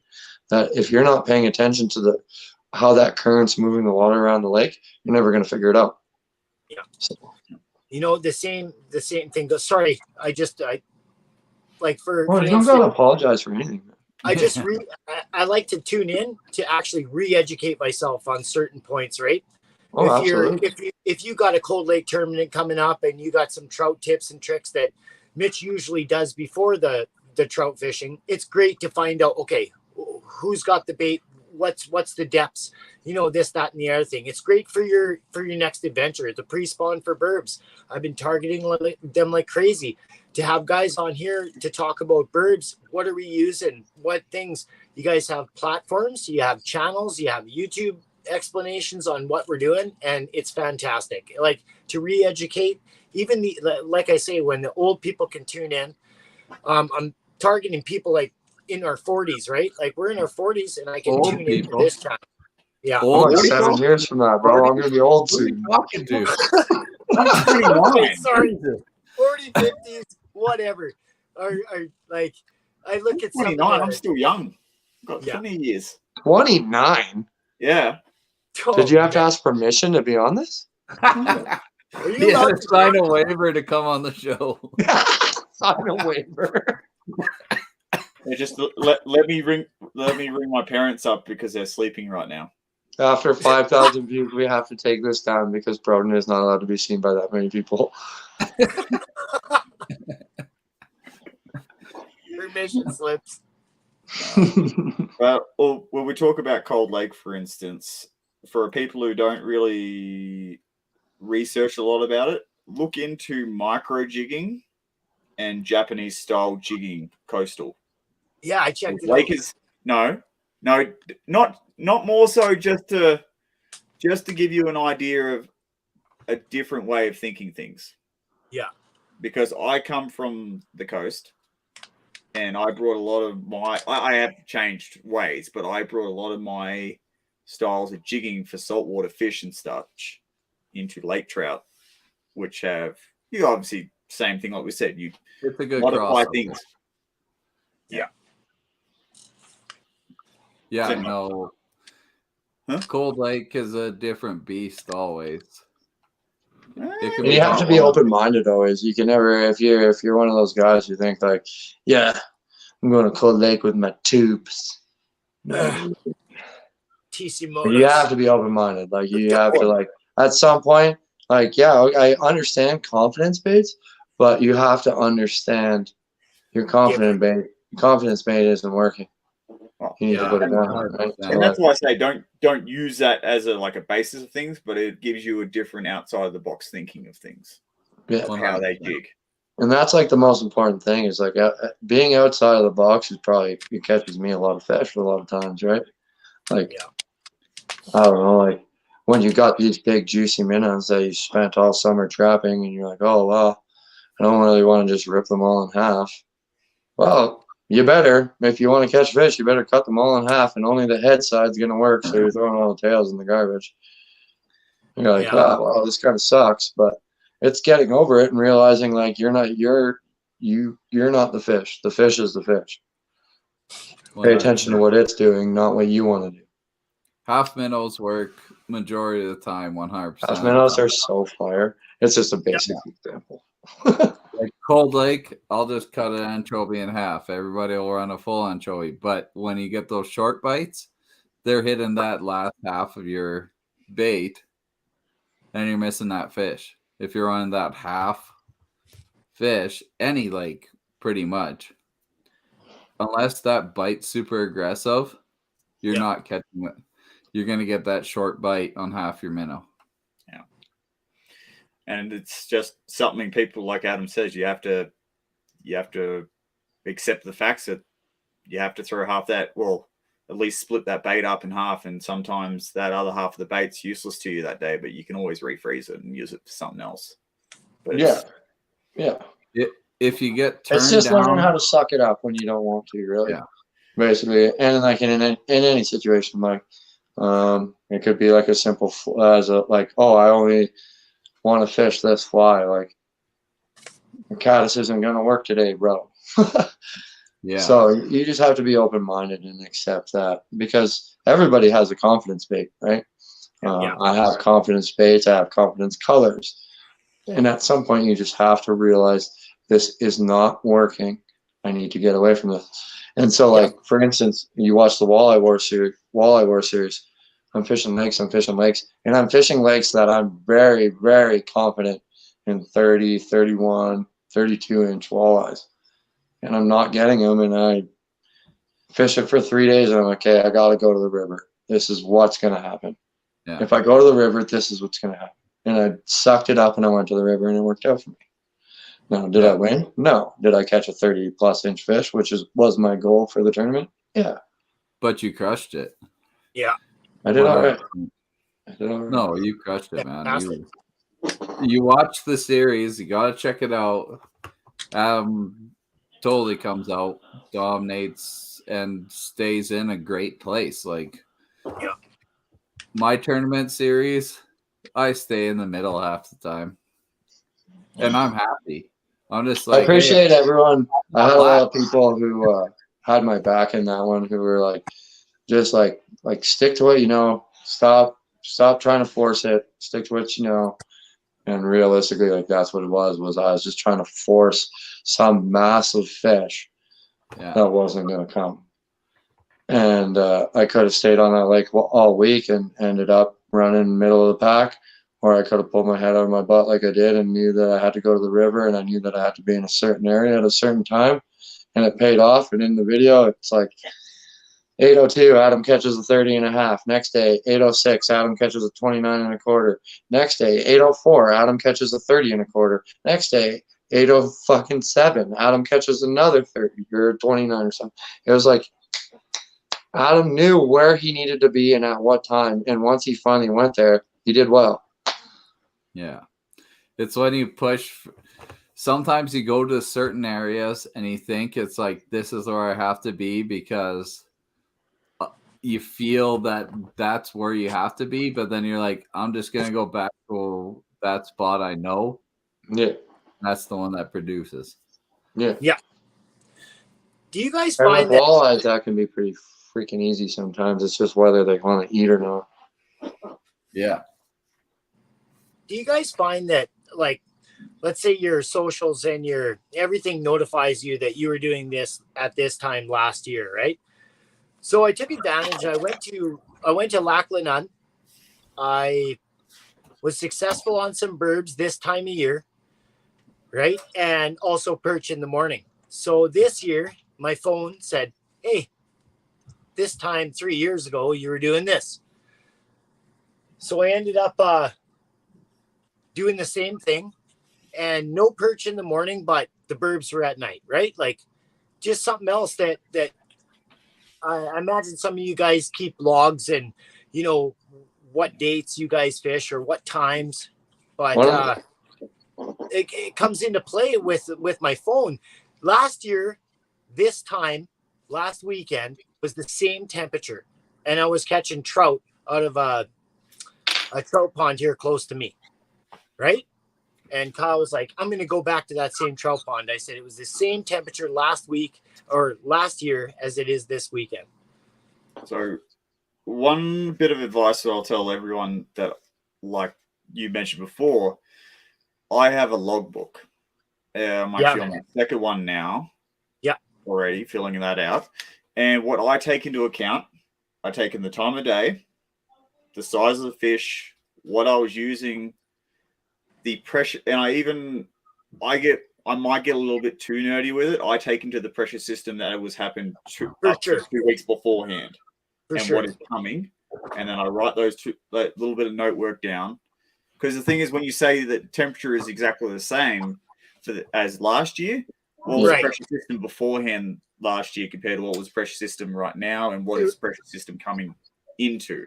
that if you're not paying attention to how that current's moving the water around the lake, you're never going to figure it out. Yeah. So. You know, the same thing. Sorry, I like for. Well, you don't gotta apologize for anything. I like to tune in to actually re-educate myself on certain points, right? Oh, absolutely. If you got a Cold Lake tournament coming up and you got some trout tips and tricks that Mitch usually does before the trout fishing, it's great to find out, okay, who's got the bait, what's the depths, you know, this, that, and the other thing. It's great for your next adventure. The pre-spawn for burbs, I've been targeting them like crazy. To have guys on here to talk about burbs, what are we using, what things. You guys have platforms, you have channels, you have YouTube explanations on what we're doing, and it's fantastic. Like to re-educate even like I say, when the old people can tune in. I'm targeting people like in our 40s, right? Like we're in our 40s and I can tune into this channel. Yeah. I'm like 7 years from that, bro. I'm gonna be old soon. Talking to? Okay, sorry. 40, 50s, whatever. Are like I look at 29. I'm still young. Got 20 years. 29. Yeah. Did you have to ask permission to be on this? He had to sign a waiver to come on the show. Sign a waiver. They just let me ring my parents up because they're sleeping right now. After 5,000 views, we have to take this down because Broden is not allowed to be seen by that many people. Permission slips. Well, when we talk about Cold Lake, for instance, for people who don't really research a lot about it, look into micro jigging and Japanese style jigging coastal. Yeah, I checked it out. No, not more so just to give you an idea of a different way of thinking things. Yeah. Because I come from the coast and I brought a lot of I have changed ways, but I brought a lot of my styles of jigging for saltwater fish and such into lake trout, which you obviously same thing like we said. You It's a good modify crossover. things. Yeah, Same. no. Huh? Cold Lake is a different beast always. It can And you have to hot be water. open-minded always. You can never, if you're one of those guys who think like, yeah, I'm going to Cold Lake with my tubes. No. TC You have Motors. to be open-minded. Like you have to like at some point, like yeah, I understand confidence baits, but you have to understand your confidence bait isn't working. You need to put it down. Right? So, And that's why I say don't use that as a basis of things, but it gives you a different outside the box thinking of things. yeah. Of how they jig. And that's like the most important thing is like being outside of the box is probably it catches me a lot of fish a lot of times, right? Like I don't know, like when you got these big juicy minnows that you spent all summer trapping, and you're like, oh well, I don't really want to just rip them all in half. Well, you better. If you want to catch fish, you better cut them all in half, and only the head side's going to work. So you're throwing all the tails in the garbage. You're like, oh, well, this kind of sucks, but it's getting over it and realizing like you're not the fish. The fish is the fish. Pay attention to what it's doing, not what you want to do. Half minnows work majority of the time, 100%. Half minnows are so fire. It's just a basic example. Like Cold Lake, I'll just cut an anchovy in half. Everybody will run a full anchovy. But when you get those short bites, they're hitting that last half of your bait, and you're missing that fish. If you're running that half fish, any lake, pretty much, unless that bite's super aggressive, you're not catching it. You're going to get that short bite on half your minnow. Yeah. And it's just something people, like Adam says, you have to accept the facts that you have to throw half that, well, at least split that bait up in half, and sometimes that other half of the bait's useless to you that day, but you can always refreeze it and use it for something else. But If you get turned it's just down, learning how to suck it up when you don't want to, really. Yeah. Basically, and like in any situation, like it could be like a simple as a like, oh, I only want to fish this fly. Like the caddis isn't gonna work today, bro. Yeah. So you just have to be open-minded and accept that, because everybody has a confidence bait, right? I have confidence baits. I have confidence colors, and at some point you just have to realize this is not working. I need to get away from this. And so, like for instance, you watch the Walleye War series. I'm fishing lakes, and I'm fishing lakes that I'm very, very confident in 30, 31, 32-inch walleyes. And I'm not getting them, and I fish it for 3 days, and I'm like, okay, I got to go to the river. This is what's going to happen. Yeah. If I go to the river, this is what's going to happen. And I sucked it up, and I went to the river, and it worked out for me. Now, did I win? No. Did I catch a 30-plus inch fish, which was my goal for the tournament? Yeah. But you crushed it. Yeah. I did all right. No, you crushed it, man. You watch the series. You got to check it out. Totally comes out, dominates, and stays in a great place. Like my tournament series, I stay in the middle half the time. And I'm happy. I'm just like, I appreciate everyone. I had a lot of people who had my back in that one, who were like, just like stick to what you know. Stop trying to force it. Stick to what you know. And realistically, like that's what it was I was just trying to force some massive fish that wasn't going to come. And I could have stayed on that lake all week and ended up running middle of the pack, or I could have pulled my head out of my butt like I did and knew that I had to go to the river, and I knew that I had to be in a certain area at a certain time, and it paid off. And in the video, it's like 8:02, Adam catches a 30 and a half. Next day, 8:06, Adam catches a 29 and a quarter. Next day, 8:04, Adam catches a 30 and a quarter. Next day, 8:07, Adam catches another 30 or 29 or something. It was like Adam knew where he needed to be and at what time. And once he finally went there, he did well. Yeah. It's when you push. Sometimes you go to certain areas and you think it's like, this is where I have to be, because you feel that that's where you have to be. But then you're like, I'm just going to go back to that spot I know. Yeah. That's the one that produces. Yeah. Do you guys And with find that? walleyes, that can be pretty freaking easy sometimes. It's just whether they want to eat or not. Yeah. Do you guys find that, like, let's say your socials and your everything notifies you that you were doing this at this time last year, right? So I took advantage. I went to Lac La Nun. I was successful on some burbs this time of year, right? And also perch in the morning. So this year, my phone said, "Hey, this time 3 years ago, you were doing this." So I ended up doing the same thing, and no perch in the morning, but the burbs were at night, right? Like, just something else that I imagine some of you guys keep logs and, you know, what dates you guys fish or what times, but it comes into play with my phone. Last year, this time, last weekend was the same temperature, and I was catching trout out of a trout pond here close to me, right? And Kyle was like, "I'm going to go back to that same trout pond." I said it was the same temperature last week or last year as it is this weekend. So one bit of advice that I'll tell everyone that, like you mentioned before, I have a logbook. I'm actually on my second one now. Yeah. Already filling that out. And what I take into account, I take in the time of day, the size of the fish, what I was using, the pressure, and I might get a little bit too nerdy with it. I take into the pressure system that it was happened up to 2 weeks beforehand, what is coming, and then I write that little bit of note work down. Because the thing is, when you say that temperature is exactly the same as last year, what was the pressure system beforehand last year compared to what was the pressure system right now, and what is the pressure system coming into?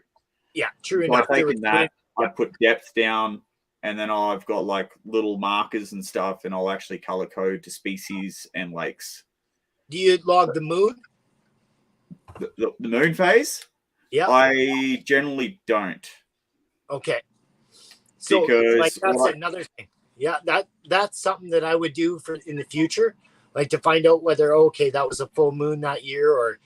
Yeah, true so enough. I take in that, I put depth down, and then I've got like little markers and stuff, and I'll actually color code to species and lakes. Do you log the moon? The moon phase? Yeah. I generally don't. Okay. So because like that's another thing. Yeah, that's something that I would do for in the future, like to find out whether that was a full moon that year, or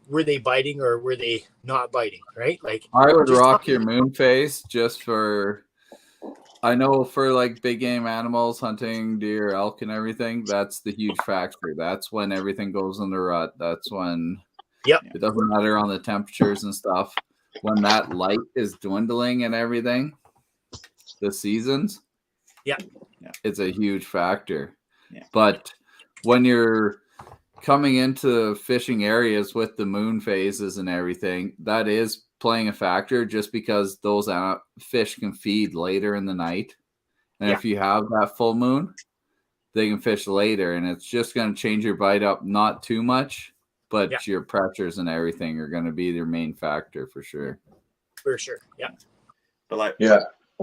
were they biting or were they not biting, right? Like I would rock your moon phase just for, I know for like big game animals, hunting deer, elk, and everything, that's the huge factor. That's when everything goes in the rut. That's when it doesn't matter on the temperatures and stuff. When that light is dwindling and everything, the seasons, it's a huge factor. But when you're coming into fishing areas with the moon phases and everything, that is playing a factor, just because those fish can feed later in the night. And if you have that full moon, they can fish later, and it's just going to change your bite up not too much, but your pressures and everything are going to be their main factor for sure. For sure. Yeah. But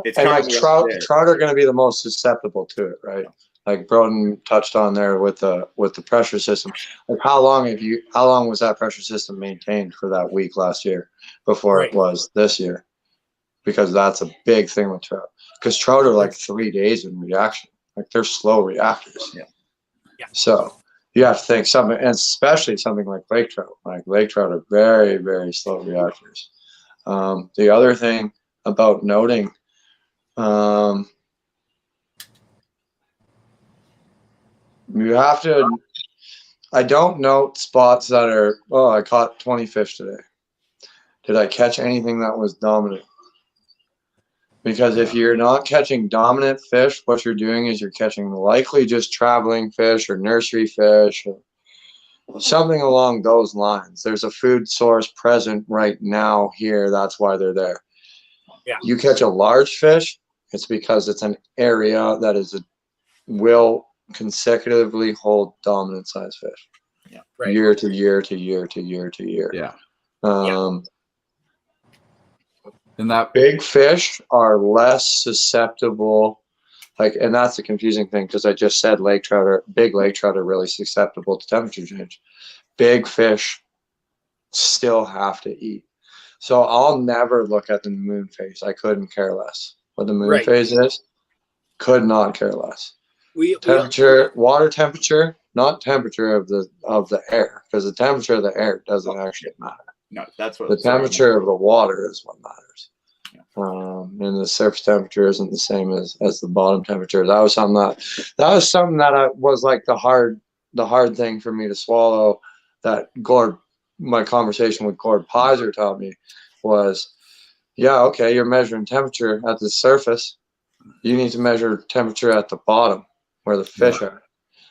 it's and like trout are going to be the most susceptible to it, right? Like Broden touched on there with the pressure system. Like how long was that pressure system maintained for that week last year before it was this year? Because that's a big thing with trout. Because trout are like 3 days in reaction. Like they're slow reactors. Yeah. So you have to think something, and especially something like lake trout. Like lake trout are very, very slow reactors. The other thing about noting, you have to, I don't note spots that are, I caught 20 fish today. Did I catch anything that was dominant? Because if you're not catching dominant fish, what you're doing is you're catching likely just traveling fish or nursery fish or something along those lines. There's a food source present right now here. That's why they're there. Yeah. You catch a large fish, it's because it's an area that will consecutively hold dominant size fish. Yeah. Right. Year to year to year to year to year. Yeah. And that big fish are less susceptible, and that's the confusing thing, because I just said big lake trout are really susceptible to temperature change. Big fish still have to eat. So I'll never look at the moon phase. I couldn't care less what the moon phase is. Could not care less. water temperature, not temperature of the air, because the temperature of the air doesn't actually matter. No, that's what The temperature of the water is what matters. And the surface temperature isn't the same as the bottom temperature. That was something that was like the hard thing for me to swallow. That my conversation with Gord Pizer taught me was, yeah, okay, you're measuring temperature at the surface. You need to measure temperature at the bottom where the fish are,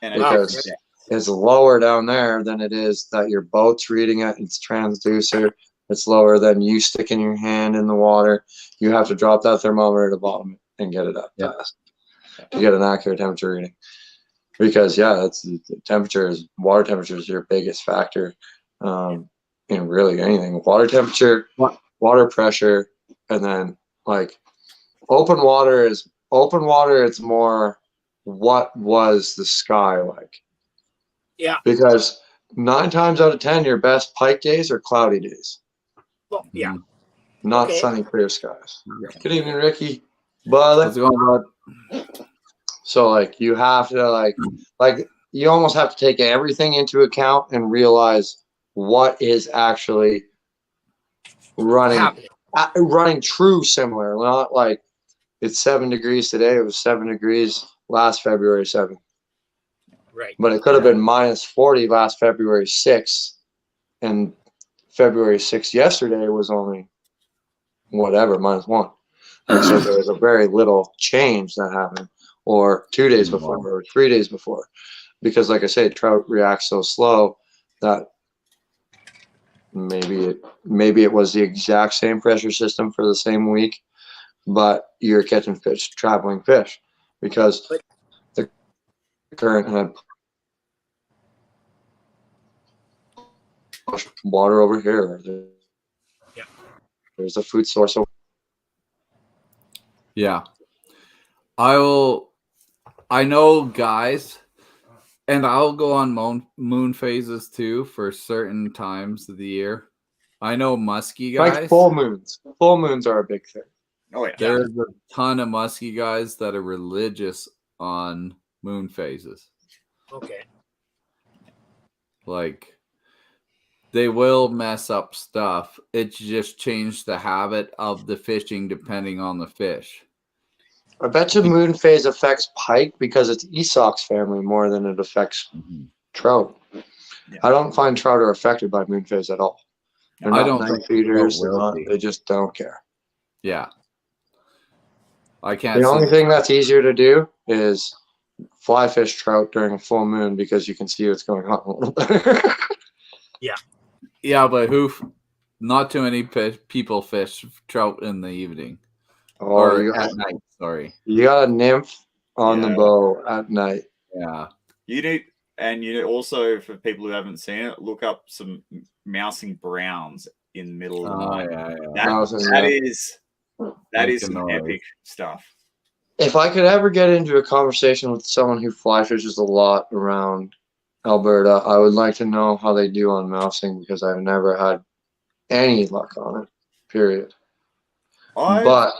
because it's lower down there than it is that your boat's reading it. It's transducer. It's lower than you sticking your hand in the water. You have to drop that thermometer at the bottom and get it up fast to get an accurate temperature reading. Because it's water temperature is your biggest factor in really anything. Water temperature, water pressure, and then like open water. It's more what was the sky like. Yeah. Because 9 times out of 10, your best pike days are cloudy days. Well, yeah. Not sunny, clear skies. Good evening, Ricky. How's it going, bud? So, like, you have to, you almost have to take everything into account and realize what is actually running true similar. Not like it's 7 degrees today. It was 7 degrees last February 7th. Right. But it could have been minus 40 last February 6th. And February 6th yesterday was only minus 1. So there was a very little change that happened, or 2 days before, or 3 days before, because like I said, trout reacts so slow that maybe it was the exact same pressure system for the same week, but you're catching fish, traveling fish, because the current had water over here. There's a food source. Yeah. I know guys, and I'll go on moon phases too for certain times of the year. I know musky guys. Like full moons. Full moons are a big thing. Oh, yeah. There's a ton of musky guys that are religious on moon phases. Okay. Like, they will mess up stuff. It's just changed the habit of the fishing depending on the fish. I bet you moon phase affects pike because it's Esox family more than it affects trout. Yeah. I don't find trout are affected by moon phase at all. They're not night feeders. They just don't care. Yeah. I can't. The only thing that's easier to do is fly fish trout during a full moon because you can see what's going on a little bit. Yeah. Yeah, but not too many people fish trout in the evening. Or at night, sorry. You got a nymph on the bow at night. Yeah. You need also, for people who haven't seen it, look up some mousing browns in the middle of the night. That is some epic stuff. If I could ever get into a conversation with someone who fly fishes a lot around Alberta, I would like to know how they do on mousing, because I've never had any luck on it, period. But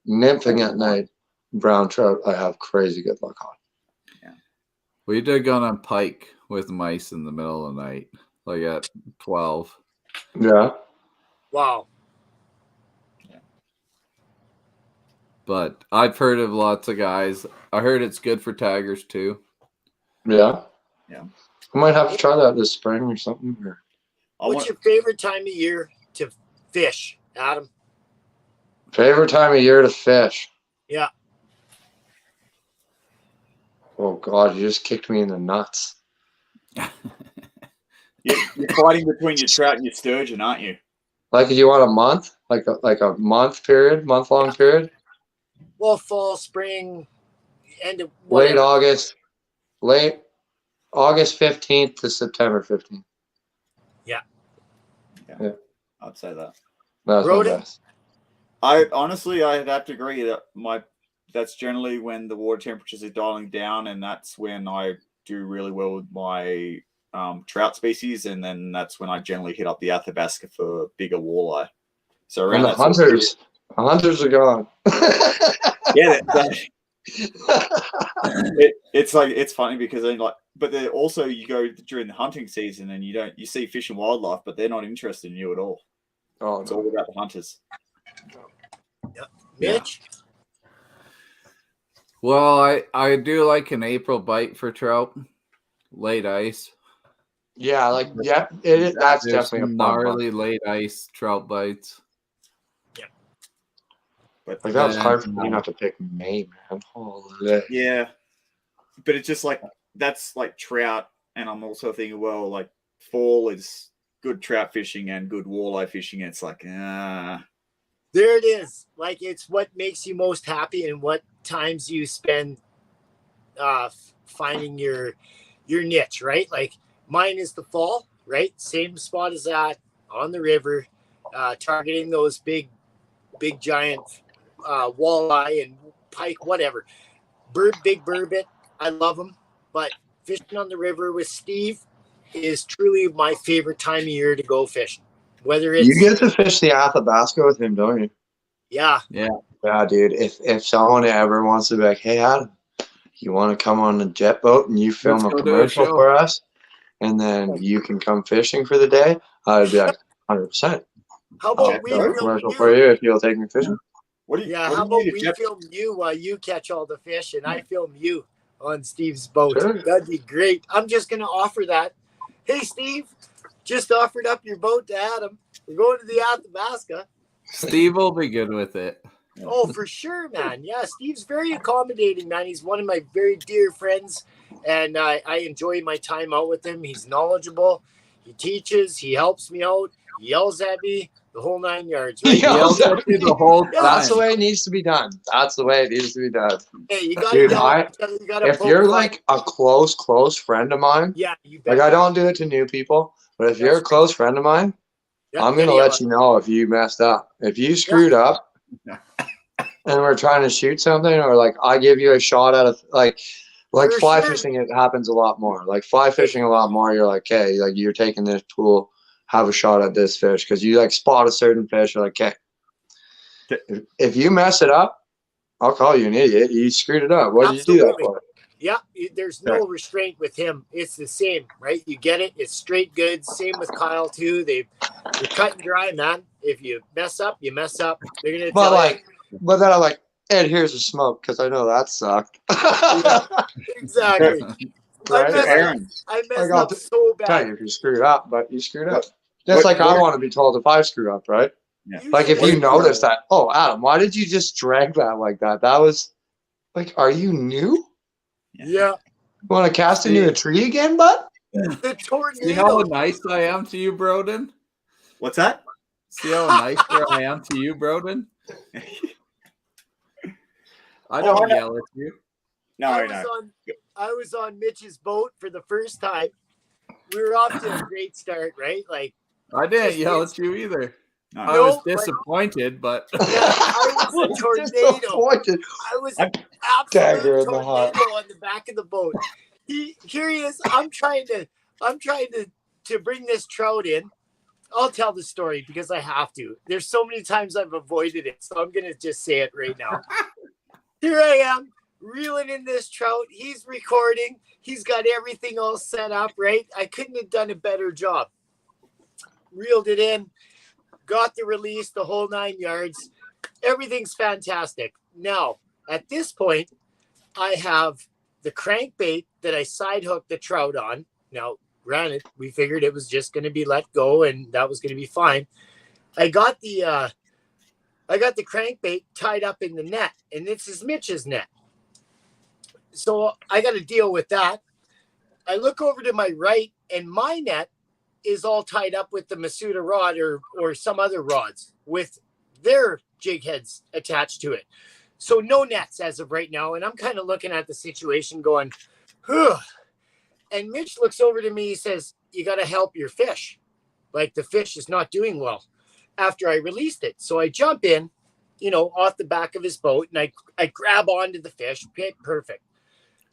nymphing at night, brown trout, I have crazy good luck on. Yeah. We did go on pike with mice in the middle of the night, like at 12. Yeah. Wow. Yeah. But I've heard of lots of guys. I heard it's good for taggers too. Yeah. Yeah. I might have to try that this spring or something. What's your favorite time of year to fish, Adam? Favorite time of year to fish? Yeah. Oh, God, you just kicked me in the nuts. You're fighting between your trout and your sturgeon, aren't you? Like, do you want a month? Like a month period, month-long period? Well, fall, spring, end of whatever. Late August 15th to September 15th. Yeah. I'd say that. That's my best. I'd have to agree that that's generally when the water temperatures are dialing down, and that's when I do really well with my trout species, and then that's when I generally hit up the Athabasca for bigger walleye. So around and the hunters are gone. Yeah, It's like it's funny because then but then also you go during the hunting season and you see fish and wildlife, but they're not interested in you at all. Oh, It's all about the hunters. Mitch? Well, I do like an April bite for trout, late ice. yeah, that's There's definitely a some fun gnarly one. late ice trout bites. But Like that was then, hard for me not to pick May, man. Holy. yeah, but it's just like that's like trout, and I'm also thinking, well, like fall is good trout fishing and good walleye fishing. It's like There it is. Like it's what makes you most happy and what times you spend finding your niche, right? Like mine is the fall, right? Same spot as that on the river, targeting those big giant walleye and pike, whatever. Big burbot, I love them. But fishing on the river with Steve is truly my favorite time of year to go fishing. Whether You it's get to fish the Athabasca with him, don't you? yeah, Yeah, dude. If someone ever wants to be like, hey, Adam, you want to come on a jet boat and you film Let's a go do a commercial show. for us, and then you can come fishing for the day, I'd be like, 100%. how I'll about we film a film commercial for you? you if you'll take me fishing. what do you? Yeah, what how do you about need a we jet- film you while you catch all the fish and I film you on Steve's boat? Sure. That'd be great. I'm just gonna offer that. Hey Steve, just offered up your boat to Adam. We're going to the Athabasca. Steve will be good with it. Oh, for sure, man. Yeah, Steve's very accommodating, man. He's one of my very dear friends, and I enjoy my time out with him. He's knowledgeable. He teaches. He helps me out. He yells at me. The whole 9 yards, right? He yells Yelled at you the whole time. That's the way it needs to be done. That's the way it needs to be done. Hey, you gotta Dude, yell at each other. You gotta if poke you're fun. like a close friend of mine, Yeah, you bet. like I don't do it to new people, but if you're a close friend of mine, Yeah, I'm you gonna gotta let you know if you messed up. If you screwed up and we're trying to shoot something, or like I give you a shot at like For fly sure. fishing, it happens a lot more. Like fly fishing a lot more, you're like, okay, like you're taking this pool, have a shot at this fish because you like spot a certain fish. You're like, okay, if you mess it up, I'll call you an idiot. You screwed it up. What did you do that Absolutely. for? Yeah, there's no restraint with him. It's the same, right? You get it. It's straight good. Same with Kyle too. They're cut and dry, man. If you mess up, you mess up. They're gonna But tell like, but then I'm like, Ed, here's a smoke because I know that sucked. you. Exactly. Right? I messed I'll up so tell bad. you if you screwed up, but you screwed up. Just like I want to be told if I screw up, right? Yeah. Like if you notice that, oh, Adam, why did you just drag that like that? That was like, are you new? Yeah. Want to cast into a tree again, bud? The tornado. See how nice I am to you, Broden? What's that? See how nicer I am to you, Broden? I don't yell at you. No, I was on Mitch's boat for the first time. We were off to a great start, right? Like I didn't yell at you either. No. I was disappointed, but I was a tornado. I was an absolute tornado on the back of the boat. Here he is. I'm trying to bring this trout in. I'll tell the story because I have to. There's so many times I've avoided it, so I'm gonna just say it right now. Here I am, reeling in this trout. He's recording. He's got everything all set up, right? I couldn't have done a better job. Reeled it in, got the release, the whole 9 yards. Everything's fantastic. Now, at this point, I have the crankbait that I side hooked the trout on. Now, granted, we figured it was just going to be let go and that was going to be fine. I got the crankbait tied up in the net, and this is Mitch's net. So I got to deal with that. I look over to my right, and my net is all tied up with the Masuda rod or some other rods with their jig heads attached to it. So no nets as of right now. And I'm kind of looking at the situation going, huh. And Mitch looks over to me. He says, you got to help your fish. Like the fish is not doing well after I released it. So I jump in, off the back of his boat, and I grab onto the fish. Okay, perfect.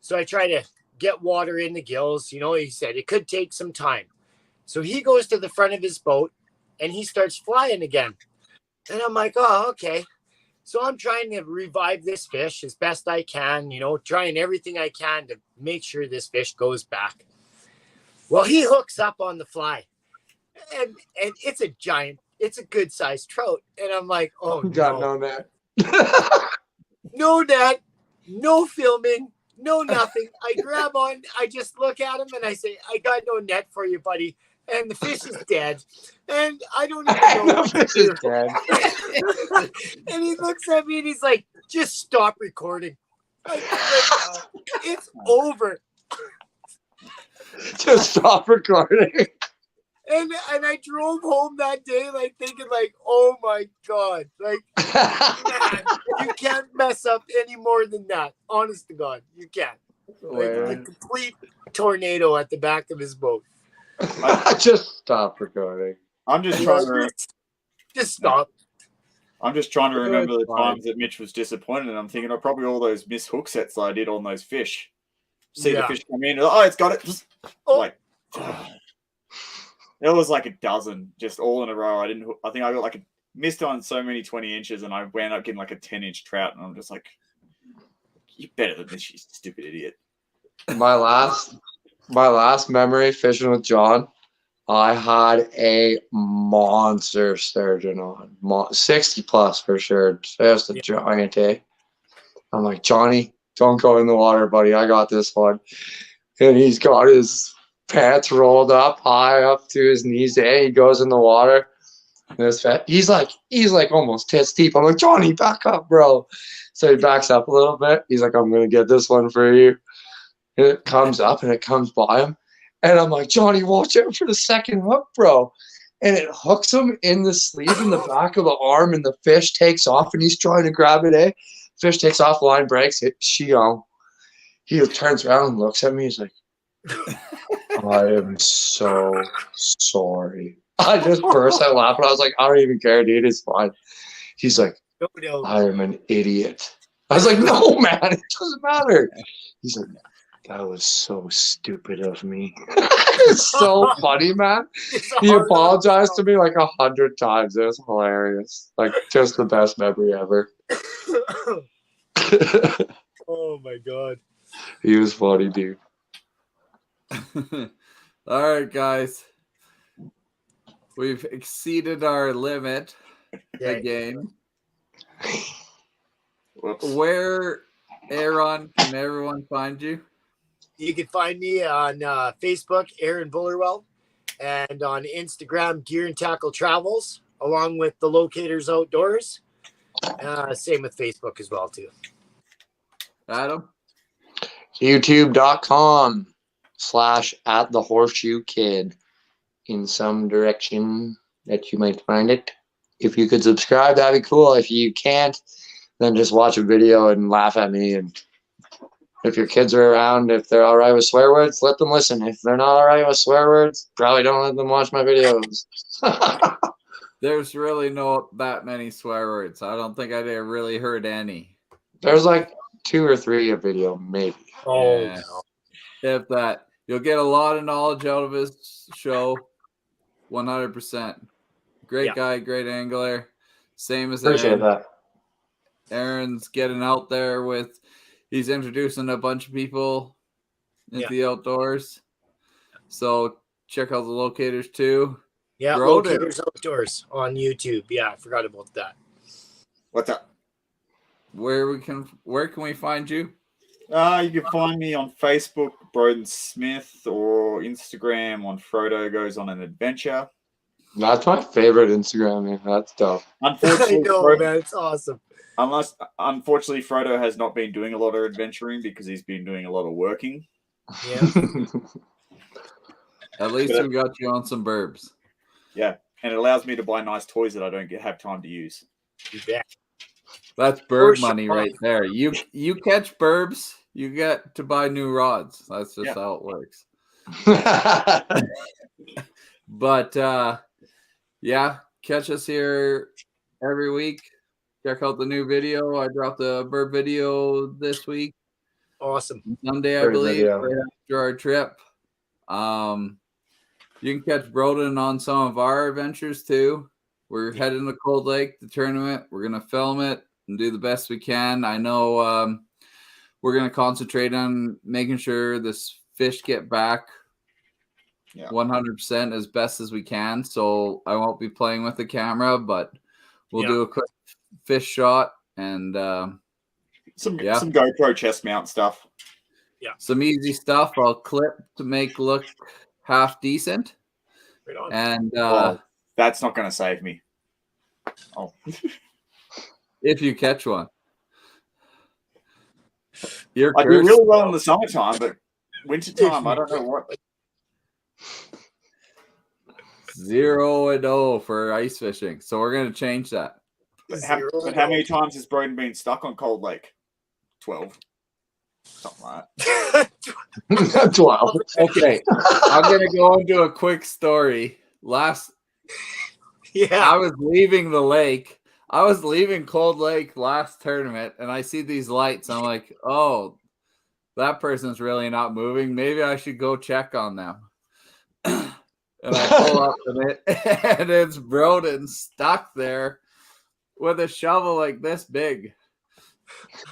So I try to get water in the gills. He said it could take some time. So he goes to the front of his boat and he starts flying again. And I'm like, oh, okay. So I'm trying to revive this fish as best I can, trying everything I can to make sure this fish goes back. Well, he hooks up on the fly, and it's a good sized trout. And I'm like, oh Got no, no net. no net, no filming, no nothing. I grab on, I just look at him and I say, I got no net for you, buddy. And the fish is dead. And I don't even know what to Fish is do. dead. And he looks at me and he's like, just stop recording. Like, it's over. Just stop recording. And I drove home that day like thinking like, oh my God. Like, man, you can't mess up any more than that. Honest to God, you can't. Like a complete tornado at the back of his boat. Just stop recording. I'm just trying to just stop. I'm just trying to remember the times that Mitch was disappointed, and I'm thinking of probably all those missed hook sets that I did on those fish. See the fish come in, oh, it's got it. Just like it was like a dozen, just all in a row. I think I got like missed on so many 20 inches, and I wound up getting like a 10-inch trout, and I'm just like, you're better than this, you stupid idiot. My last memory fishing with John, I had a monster sturgeon on, 60 plus for sure, just a giant. I'm like, Johnny, don't go in the water, buddy. I got this one. And he's got his pants rolled up high up to his knees. He goes in the water. He's like almost tits deep. I'm like, Johnny, back up, bro. So he backs up a little bit. He's like, I'm gonna get this one for you. And it comes up and it comes by him. And I'm like, Johnny, watch out for the second hook, bro. And it hooks him in the sleeve in the back of the arm, and the fish takes off, and he's trying to grab it. Fish takes off, line breaks. He turns around and looks at me. He's like, I am so sorry. I just burst out laughing. I was like, I don't even care, dude. It's fine. He's like, I am an idiot. I was like, no, man, it doesn't matter. He's like, that was so stupid of me. It's so funny, man. He apologized to me like 100 times. It was hilarious. Like, just the best memory ever. Oh, my God. He was funny, dude. All right, guys. We've exceeded our limit again. Whoops. Where, Aaron, can everyone find you? You can find me on Facebook, Aaron Bullerwell, and on Instagram, Gear and Tackle Travels, along with the Locators Outdoors. Same with Facebook as well, too. Adam? YouTube.com/@thehorseshoekid in some direction that you might find it. If you could subscribe, that'd be cool. If you can't, then just watch a video and laugh at me. And if your kids are around, if they're all right with swear words, let them listen. If they're not all right with swear words, probably don't let them watch my videos. There's really not that many swear words. I don't think I really heard any. There's like 2 or 3 a video, maybe. Oh, yeah. If that. You'll get a lot of knowledge out of his show. 100%. Great guy, great angler. Same as Appreciate Aaron. that. Aaron's getting out there he's introducing a bunch of people into the outdoors. So check out the Locators too. Yeah, Locators Outdoors on YouTube. Yeah, I forgot about that. What's up? Where can we find you? You can find me on Facebook, Broden Smith, or Instagram on Frodo Goes on an Adventure. That's my favorite Instagram, man. That's dope. Unfortunately, I know, man. It's awesome. Unfortunately, Frodo has not been doing a lot of adventuring because he's been doing a lot of working. Yeah. At least we got you on some burbs. Yeah, and it allows me to buy nice toys that I don't have time to use. You bet. That's burb money right there. You catch burbs, you get to buy new rods. That's just how it works. But catch us here every week. Check out the new video. I dropped a burb video this week. Awesome. Sunday, I believe, right after our trip. You can catch Broden on some of our adventures too. We're heading to Cold Lake, the tournament. We're gonna film it. and do the best we can. I know we're going to concentrate on making sure this fish get back 100% as best as we can. So I won't be playing with the camera, but we'll do a quick fish shot and some GoPro chest mount stuff. Yeah. Some easy stuff I'll clip to make look half decent. Right on. And that's not going to save me. Oh. If you catch one. I do really well in the summertime, but wintertime, I don't know what. 0-0 for ice fishing. So we're going to change that. But how many times has Broden been stuck on Cold Lake? 12. Something like that. 12. Okay. I'm going to go into a quick story. I was leaving the lake. I was leaving Cold Lake last tournament, and I see these lights. I'm like, oh, that person's really not moving. Maybe I should go check on them. And I pull up and it's Broden stuck there with a shovel like this big.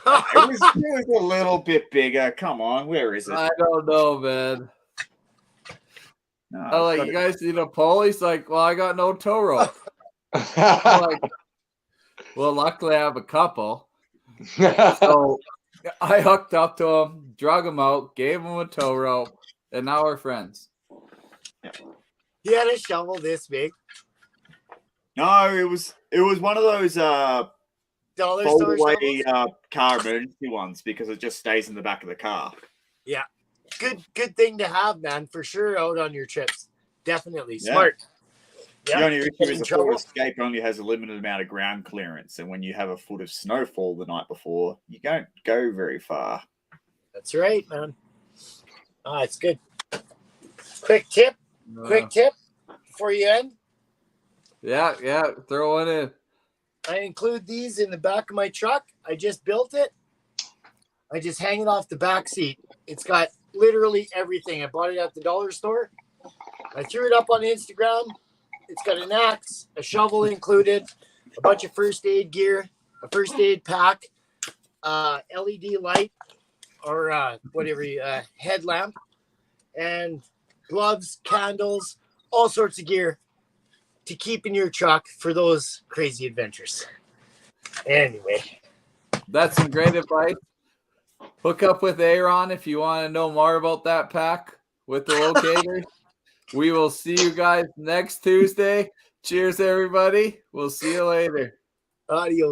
it was a little bit bigger. Come on, where is it? I don't know, man. No, I'm like, you guys need a pole? He's like, well, I got no tow rope. I'm like, well, luckily I have a couple. So I hooked up to him, drug him out, gave him a tow rope, and now we're friends. He had a shovel this big. No, it was one of those dollar fold store away car emergency ones because it just stays in the back of the car. Yeah. Good thing to have, man, for sure, out on your trips. Definitely. Smart. The only issue is the Ford Escape only has a limited amount of ground clearance, and when you have a foot of snowfall the night before, you don't go very far. That's right, man. It's good. Quick tip before you end. Yeah, throw one in. I include these in the back of my truck. I just built it. I just hang it off the back seat. It's got literally everything. I bought it at the dollar store. I threw it up on Instagram. It's got an axe, a shovel included, a bunch of first aid gear, a first aid pack, LED light or whatever, headlamp, and gloves, candles, all sorts of gear to keep in your truck for those crazy adventures. Anyway. That's some great advice. Hook up with Aaron if you want to know more about that pack with the locator. We will see you guys next Tuesday. Cheers, everybody. We'll see you later. Adios.